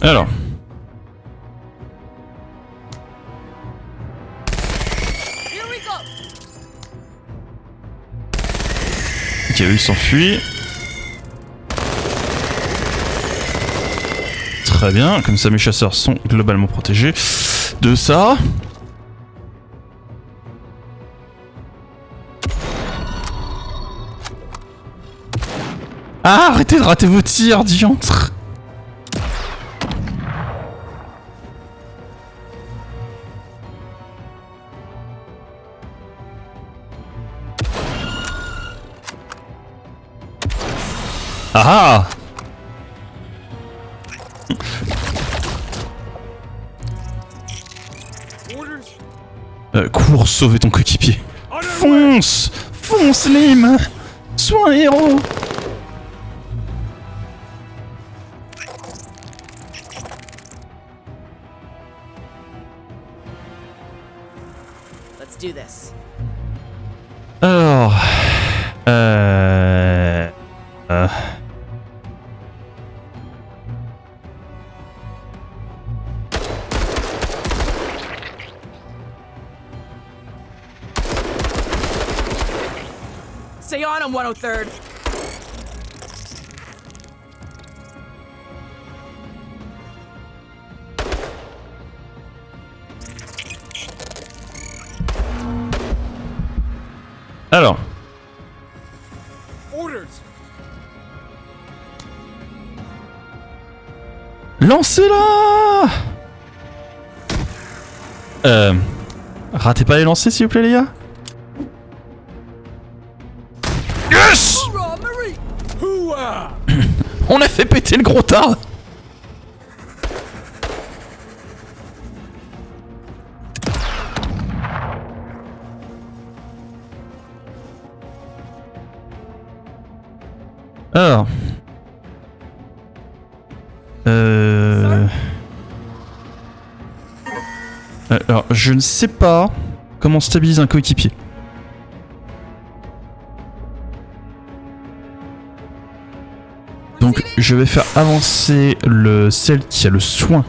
Alors. Here we go. Ok, lui s'enfuit. Très bien, comme ça mes chasseurs sont globalement protégés de ça. Ah, arrêtez de rater vos tirs, diantre. Ah ah. Cours sauver ton coéquipier. Fonce. Fonce, Lim. Sois un héros. Let's do this. Alors... Stay on him, 103rd. Alors... Orders. Lancez-la. Ratez pas les lancers s'il vous plaît les gars. Yes. Hoorah, Marine! Hooah! On a fait péter le gros tard. Alors... Alors, je ne sais pas comment stabiliser un coéquipier. Donc, je vais faire avancer celle qui a le soin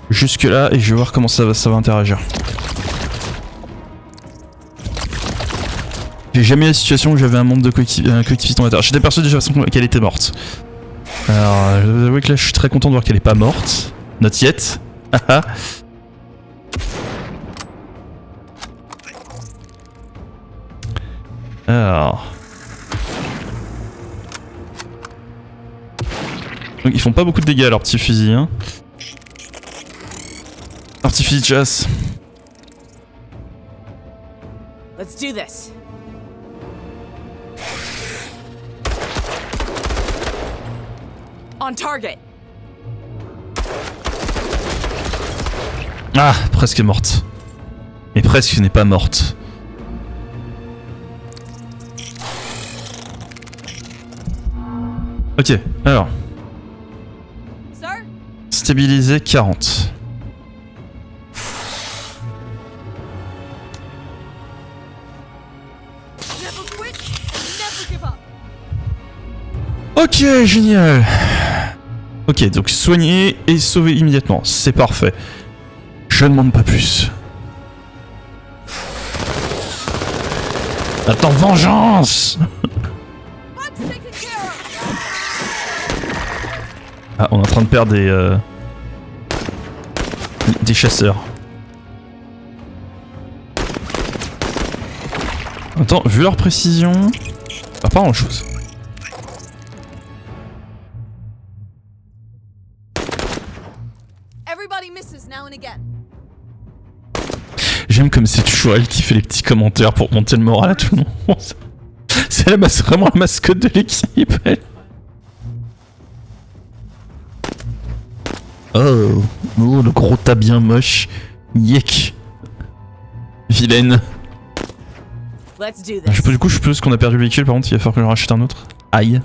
jusque là et je vais voir comment ça va interagir. J'ai jamais eu la situation où j'avais un membre de coéquipier tombé à terre. J'étais persuadé de toute façon qu'elle était morte. Alors, je vous avoue que là, je suis très content de voir qu'elle est pas morte. Not yet. Alors... Donc ils font pas beaucoup de dégâts leurs petits fusils, hein. Leurs petits fusils de chasse. Let's do this. On target. Ah, presque morte. Et presque n'est pas morte. Ok, alors. Sir? Stabiliser 40. Never quit and never give up. Ok, génial. Ok, donc soigner et sauver immédiatement, c'est parfait. Je ne demande pas plus. Attends, vengeance. I'm taken care of. Ah, on est en train de perdre des chasseurs. Attends, vu leur précision, pas grand chose. Everybody misses now and again. J'aime comme c'est toujours elle qui fait les petits commentaires pour monter le moral à tout le monde. C'est vraiment la mascotte de l'équipe, elle. Oh, le gros tas bien moche. Yek. Vilaine. Let's do Du coup, je suppose qu'on a perdu le véhicule, par contre, il va falloir que je rachète un autre. Aïe.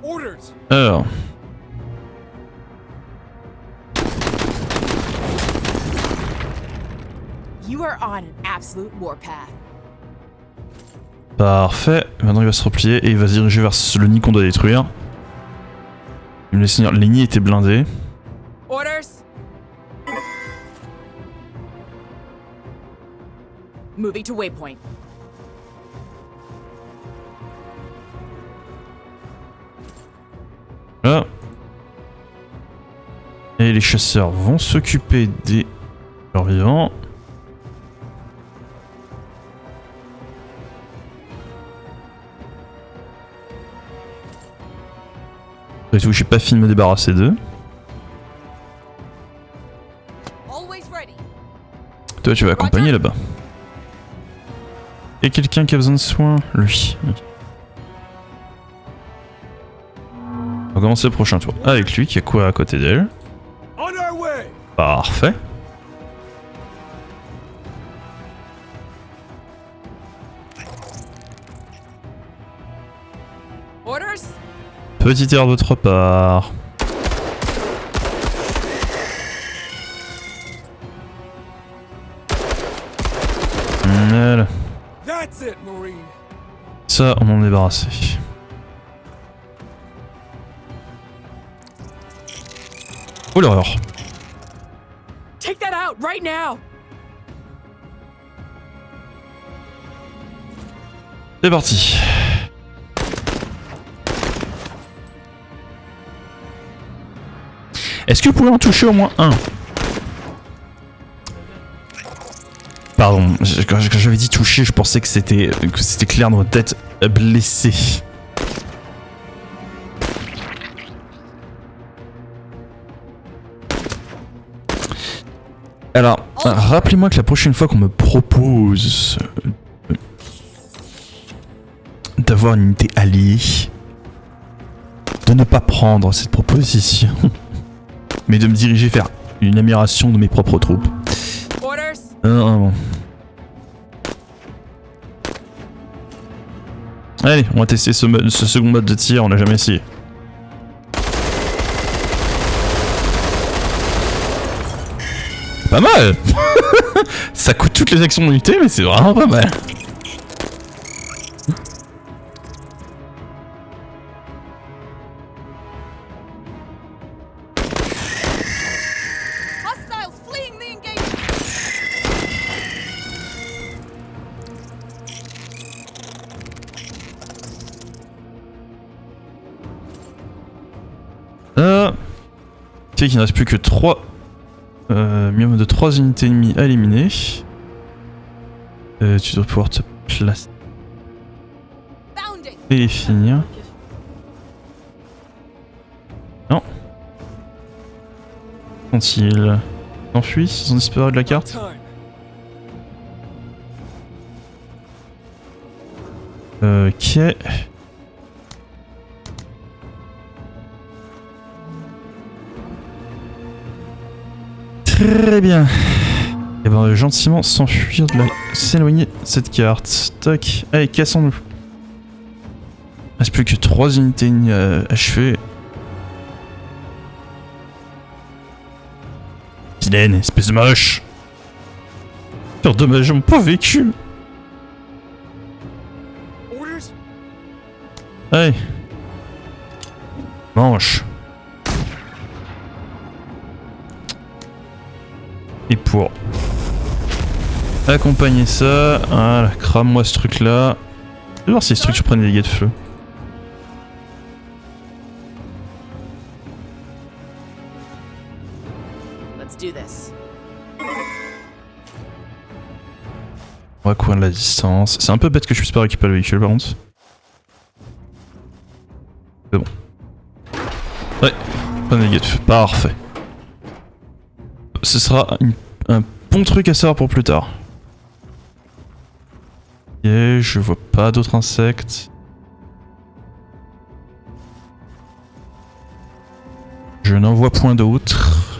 Orders! Alors. You are on an absolute warpath. Parfait. Maintenant, il va se replier et il va se diriger vers le nid qu'on doit détruire. Il me laisse dire, les nids étaient blindés. Orders. Moving to waypoint. Là. Et les chasseurs vont s'occuper des survivants. Et tout, j'ai pas fini de me débarrasser d'eux. Always ready. Toi, tu vas accompagner là-bas. Et quelqu'un qui a besoin de soins? Lui. Ok. On va commencer le prochain tour avec lui qui a quoi à côté d'elle. On our way! Parfait. Orders. Petite erreur de votre part. Voilà. That's it, Marine! Ça, on en est débarrassé. Oh l'horreur. Take that out right now. C'est parti. Est-ce que vous pouvez en toucher au moins un? Pardon, quand j'avais dit toucher, je pensais que c'était clair dans votre tête. Blessé. Alors, rappelez-moi que la prochaine fois qu'on me propose d'avoir une unité alliée, de ne pas prendre cette proposition, mais de me diriger vers une amélioration de mes propres troupes. Orders. Bon. Allez, on va tester ce second mode de tir, on l'a jamais essayé. Pas mal. Ça coûte toutes les actions d'unité, mais c'est vraiment pas mal. Hostiles fleeing the engagement. Ok, qu'il ne reste plus que 3. Minimum de 3 unités ennemies à éliminer. Tu dois pouvoir te placer Bounding. et les finir. Non. Sont-ils enfuis? Ils ont disparu de la carte? Time. Ok. Très bien. Et ben on va gentiment s'enfuir de la... s'éloigner de cette carte. Toc. Allez, cassons-nous. Il reste plus que 3 unités achevées. Vilaine, espèce de moche. Faire dommage à mon pauvre véhicule. Orders? Allez. Mange. Et pour accompagner ça, voilà, crame-moi ce truc là. Je vais voir si les structures prennent des dégâts de feu. Let's do this. On va courir de la distance. C'est un peu bête que je puisse pas récupérer le véhicule par contre. C'est bon. Ouais, pas de dégâts de feu, parfait. Ce sera un bon truc à savoir pour plus tard. Et je vois pas d'autres insectes. Je n'en vois point d'autres.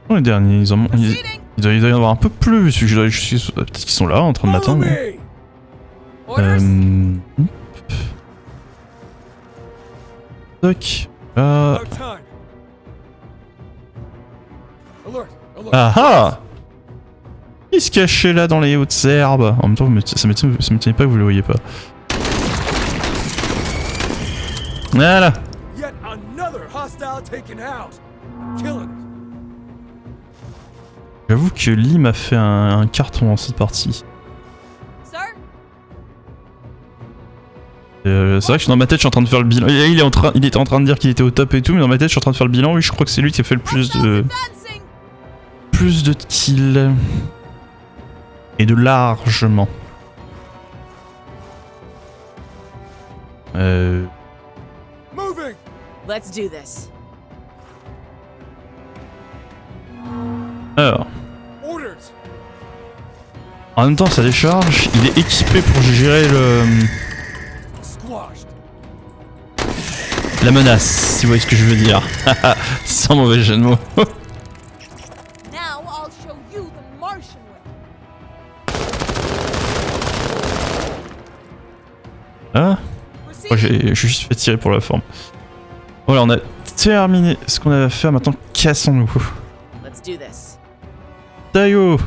Les derniers, il doit y en avoir un peu plus. Peut-être qu'ils sont là en train de Follow m'attendre. me! Orders? Toc. About time. Alert! Alert! Ah ah! Il se cachait là dans les hautes herbes. En même temps, ça m'étonne pas que vous le voyez pas. Voilà. Yet another hostile taken out. Killing it. J'avoue que Lee m'a fait un carton dans cette partie. Sir? C'est vrai que dans ma tête, je suis en train de faire le bilan. Il était en train de dire qu'il était au top et tout, mais dans ma tête, je suis en train de faire le bilan. Oui, je crois que c'est lui qui a fait le plus de. Plus de kills. Et de largement. Moving! Let's do this. Alors. Orders! En même temps, ça décharge. Il est équipé pour gérer Squashed. la menace, si vous voyez ce que je veux dire. Sans mauvais jeu de mots. Now I'll show you the Martian way. Ah. Moi, j'ai juste fait tirer pour la forme. Voilà, on a terminé ce qu'on avait à faire. Maintenant, cassons-nous. Let's do this. Tayo.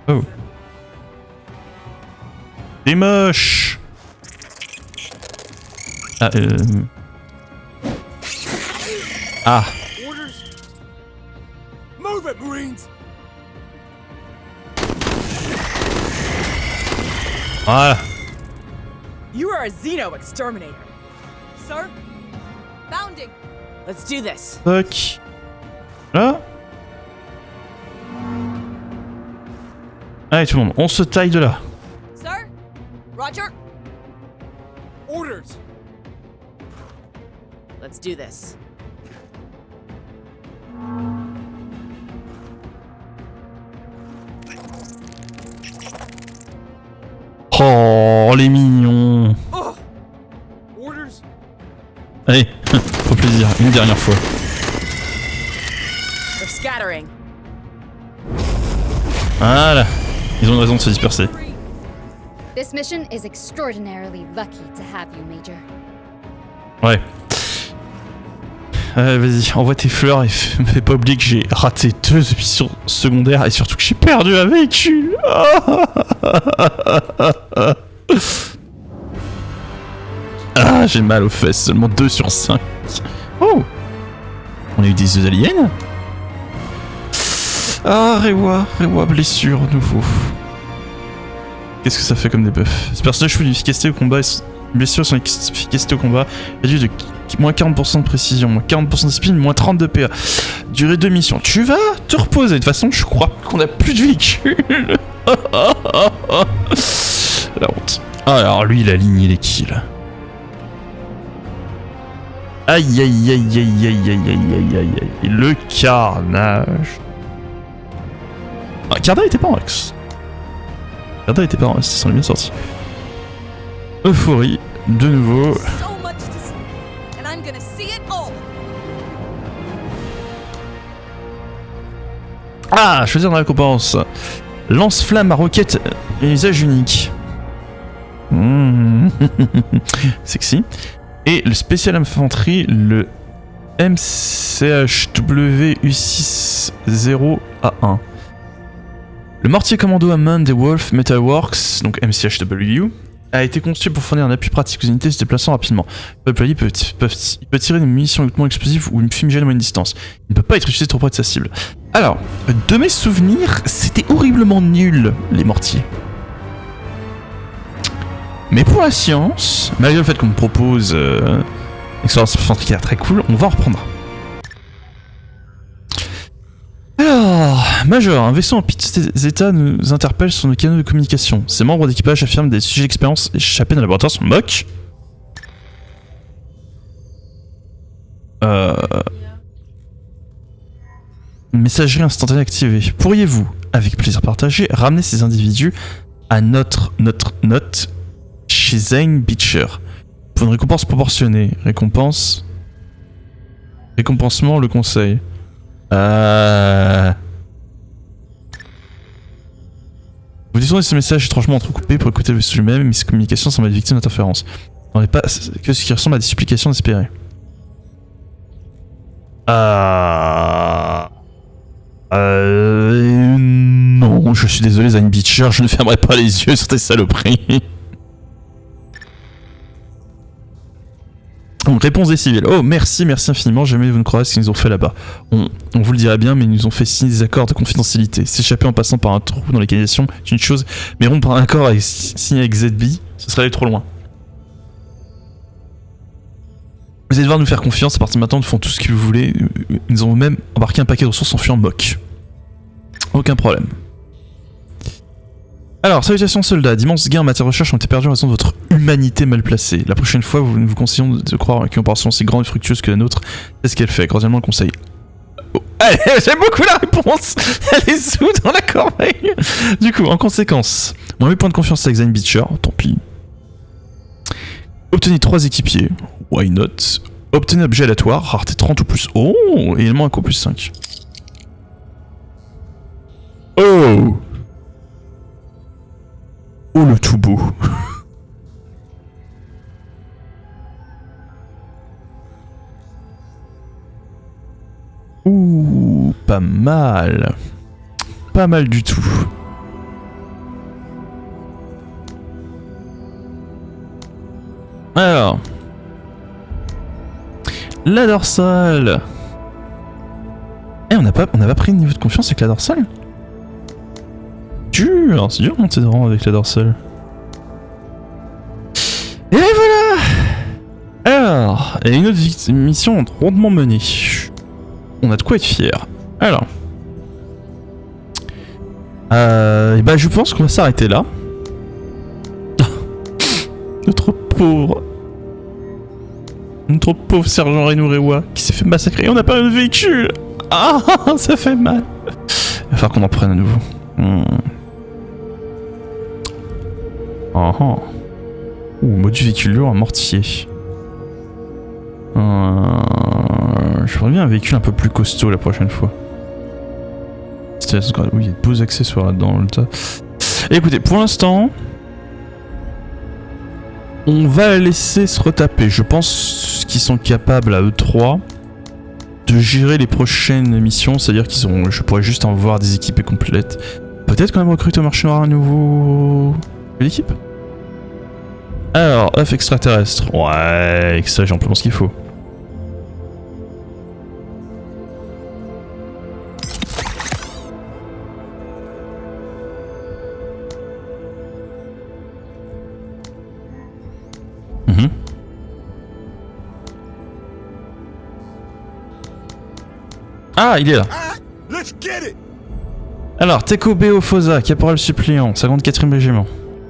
Oh. C'est moche. Ah, Ah. Orders! Move it, Marines! Voilà. You are a Xeno exterminator. Sir? Bounding. Let's do this. Toc. Là. Allez tout le monde, on se taille de là. Sir? Roger? Orders! Let's do this. Oh, les mignons. Oh! Orders? Allez, au plaisir, une dernière fois. They're scattering. Voilà, ils ont une raison de se disperser. This mission is extraordinarily lucky to have you, Major. Ouais. Vas-y, envoie tes fleurs et fais pas oublier que j'ai raté 2 missions secondaires et surtout que j'ai perdu un véhicule. Ah, j'ai mal aux fesses, seulement 2 sur 5. Oh! On a eu des œufs aliens? Ah, Rewa, blessure, nouveau. Qu'est-ce que ça fait comme des buffs? Ce personnage fout une efficacité au combat et blessure son efficacité au combat réduit de moins 40% de précision, moins 40% de speed, moins 30 de PA. Durée de mission. Tu vas te reposer. De toute façon, je crois qu'on a plus de véhicules. La honte. Ah, alors lui, il a aligné les kills. Aïe aïe aïe aïe aïe aïe aïe aïe aïe aïe. Le carnage. Ah, Carda était pas en Rex. Carda était pas en Rex, ça s'en est bien sorti. Euphorie, de nouveau. So much to see, and I'm gonna see it all. Ah, choisir la récompense. Lance-flamme à roquette et usage unique. Sexy. Et le spécial infanterie, le MCHW U60A1. Le mortier commando Hammond et Wolf Metalworks, donc MCHW, a été conçu pour fournir un appui pratique aux unités se déplaçant rapidement. Le déployé peut tirer une munition hautement explosive ou une fumigène à moyenne distance. Il ne peut pas être utilisé trop près de sa cible. Alors, de mes souvenirs, c'était horriblement nul, les mortiers. Mais pour la science, malgré le fait qu'on me propose une expérience infanterie qui a l'air très cool, on va en reprendre. Alors, Major, un vaisseau en piteux état nous interpelle sur nos canaux de communication. Ses membres d'équipage affirment des sujets d'expérience échappés dans le laboratoire sont moques. Messagerie instantanée activée. Pourriez-vous, avec plaisir partagé, ramener ces individus à notre note chez Zane Beecher pour une récompense proportionnée. Récompensement, le conseil. Vous détournez ce message étrangement entrecoupé pour écouter le vaisseau lui-même, mais ses communications semblent être victimes d'interférences. On n'est pas que ce qui ressemble à des supplications désespérées. Non, je suis désolé, Zane Beecher, je ne fermerai pas les yeux sur tes saloperies. Donc, réponse des civils. Oh, merci infiniment, jamais vous ne croirez ce qu'ils nous ont fait là-bas. On vous le dirait bien, mais ils nous ont fait signer des accords de confidentialité. S'échapper en passant par un trou dans les canalisations est une chose, mais rompre un accord signé avec ZB, ce serait aller trop loin. Vous allez devoir nous faire confiance, à partir de maintenant, nous font tout ce que vous voulez. Nous avons même embarqué un paquet de ressources en fuyant mock. Aucun problème. Alors, salutations soldats, d'immenses gains en matière de recherche ont été perdus en raison de votre humanité mal placée. La prochaine fois, nous vous conseillons de croire qu'une opération aussi grande et fructueuse que la nôtre, c'est ce qu'elle fait. Cordialement le conseil. Oh, j'aime beaucoup la réponse. Elle est sous dans la corbeille. Du coup, en conséquence, moins 8 points de confiance avec Zane Beecher, tant pis. Obtenez 3 équipiers, why not. Obtenez objet aléatoire, rareté 30 ou plus. Oh, et élément inco plus 5. Oh! Oh le tout beau. Ouh, pas mal. Pas mal du tout. Alors. La dorsale. Eh, on n'a pas pris le niveau de confiance avec la dorsale? C'est dur de monter de rang avec la dorsale. Et voilà. Alors, et une autre mission rondement menée. On a de quoi être fier. Alors. Bah je pense qu'on va s'arrêter là. Notre pauvre sergent Renorewa qui s'est fait massacrer. On n'a pas de véhicule. Ah, ça fait mal. Il va falloir qu'on en prenne à nouveau. Mode véhicule lourd, un mortier. Je ferais bien un véhicule un peu plus costaud la prochaine fois. Oui, il y a de beaux accessoires là-dedans. Écoutez, pour l'instant, on va laisser se retaper. Je pense qu'ils sont capables à eux 3 de gérer les prochaines missions. C'est-à-dire qu'ils auront, je pourrais juste envoyer des équipes complètes. Peut-être quand même recruter au marché noir un nouveau équipe. Alors, œuf extraterrestre. Ouais, avec ça j'ai amplement ce qu'il faut. Ah, il est là. Alors, Teko Beo Fosa, caporal suppléant, 54e régiment.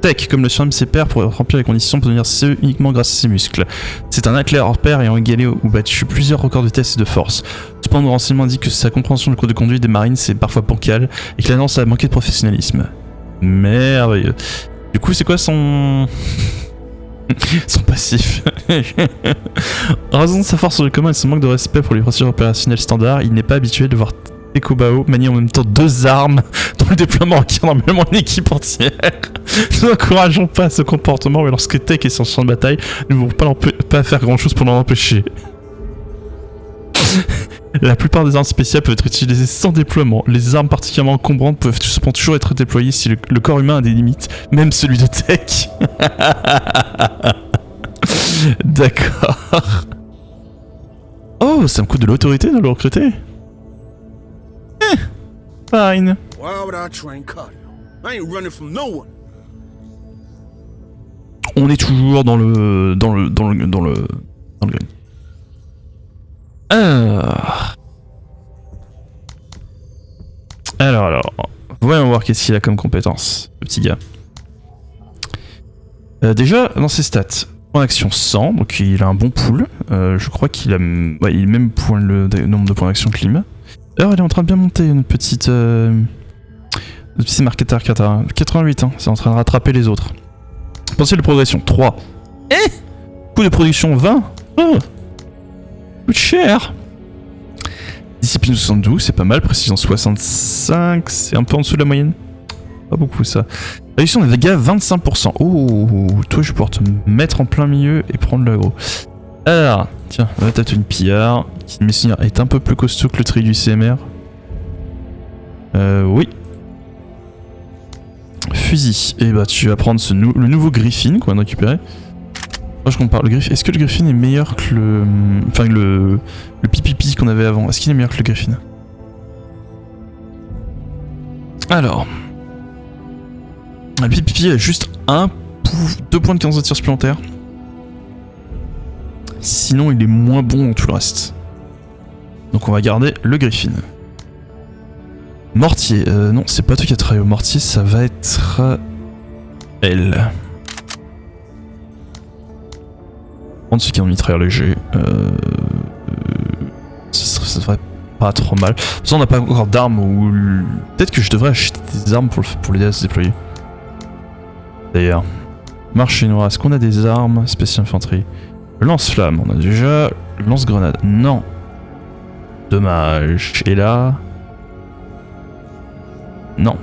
Tech, comme le surnomme ses pairs, pour remplir les conditions pour devenir CE uniquement grâce à ses muscles. C'est un athlète hors pair ayant égalé ou battu plusieurs records de vitesse et de force. Cependant, le renseignement indique que sa compréhension du cours de conduite des marines c'est parfois bancale et qu'il a tendance à manquer de professionnalisme. Merveilleux. Du coup, c'est quoi son... son passif? En raison de sa force sur le commun et son manque de respect pour les procédures opérationnelles standards, il n'est pas habitué de voir Tekobao manier en même temps 2 armes dont le déploiement requiert normalement une équipe entière. Nous n'encourageons pas ce comportement, mais lorsque Tech est sur le champ de bataille, nous ne pouvons pas faire grand chose pour l'en empêcher. La plupart des armes spéciales peuvent être utilisées sans déploiement. Les armes particulièrement encombrantes peuvent tout simplement toujours être déployées si le corps humain a des limites, même celui de Tech. D'accord. Oh, ça me coûte de l'autorité de le recruter. Fine. Why would I train cardio? I ain't running from no one. On est toujours dans le green. Alors, voyons voir qu'est-ce qu'il a comme compétence, le petit gars. Déjà, dans ses stats, point d'action 100, donc il a un bon pool. Je crois qu'il a, ouais, il est même point le nombre de points d'action que Lima. Alors, il est en train de bien monter une petite marketer 88, hein, c'est en train de rattraper les autres. Potentiel de progression 3. Coût de production 20. Oh, coûte cher. Discipline 72, c'est pas mal. Précision 65, c'est un peu en dessous de la moyenne. Pas beaucoup ça. Réduction des dégâts 25%. Oh, toi je vais pouvoir te mettre en plein milieu et prendre l'aggro. Alors, tiens, on va t'as une pillard qui, mes souvenirs, est un peu plus costaud que le tri du CMR. Oui. Fusil. Et bah tu vas prendre le nouveau Griffin qu'on vient de récupérer. Je compare le Griffin. Est-ce que le Griffin est meilleur que le... Enfin le pipipi qu'on avait avant. Est-ce qu'il est meilleur que le Griffin? Alors... Le pipipi a juste 2 points de 15 de tir supplémentaires. Sinon il est moins bon dans tout le reste. Donc on va garder le Griffin. Mortier. Non, c'est pas toi qui as travaillé au mortier, ça va être... elle. Prendre celui qui a un mitrailleur léger. Ça devrait pas trop mal. De toute façon, on n'a pas encore d'armes ou... Peut-être que je devrais acheter des armes pour l'aider à se déployer. D'ailleurs. Marché noir, est-ce qu'on a des armes spéciales infanterie? Lance-flamme, on a déjà. Lance-grenade, non. Dommage. Et là... Non.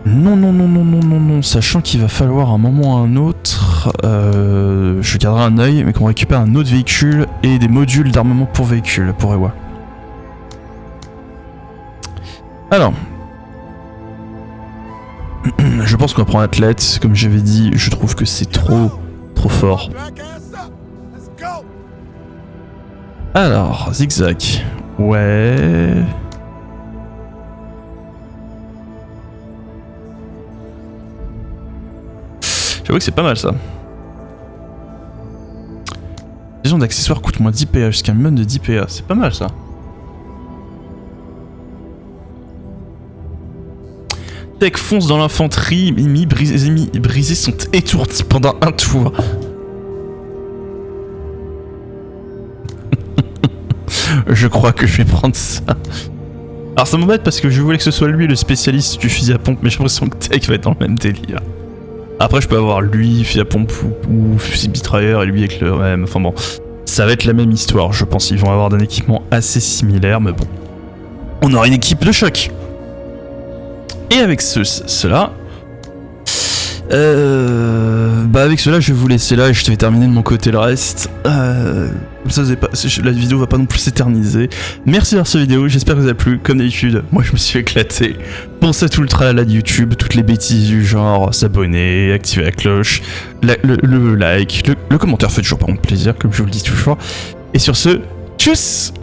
Non, sachant qu'il va falloir un moment ou un autre, je garderai un œil, mais qu'on récupère un autre véhicule et des modules d'armement pour véhicule, pour Ewa. Alors, je pense qu'on va prendre athlète, comme j'avais dit, je trouve que c'est trop fort. Alors, zigzag, ouais... J'avoue que c'est pas mal ça. Les d'accessoires coûtent moins 10 PA, jusqu'à un minimum de 10 PA. C'est pas mal ça. Tech fonce dans l'infanterie, les ennemis brisés sont étourdis pendant un tour. Je crois que je vais prendre ça. Alors ça m'embête parce que je voulais que ce soit lui le spécialiste du fusil à pompe, mais j'ai l'impression que Tech va être dans le même délire. Après je peux avoir lui, fusil à pompe ou fusil mitrailleur et lui avec le même... Enfin bon, ça va être la même histoire, je pense. Ils vont avoir un équipement assez similaire, mais bon. On aura une équipe de choc. Et avec cela... bah avec cela je vais vous laisser là et je vais terminer de mon côté le reste. Comme ça la vidéo va pas non plus s'éterniser. Merci d'avoir cette vidéo, j'espère que vous avez plu. Comme d'habitude, moi je me suis éclaté. Pensez à tout le tralala de YouTube, toutes les bêtises du genre s'abonner, activer la cloche, le like, le commentaire fait toujours par contre plaisir, comme je vous le dis toujours. Et sur ce, tchuss!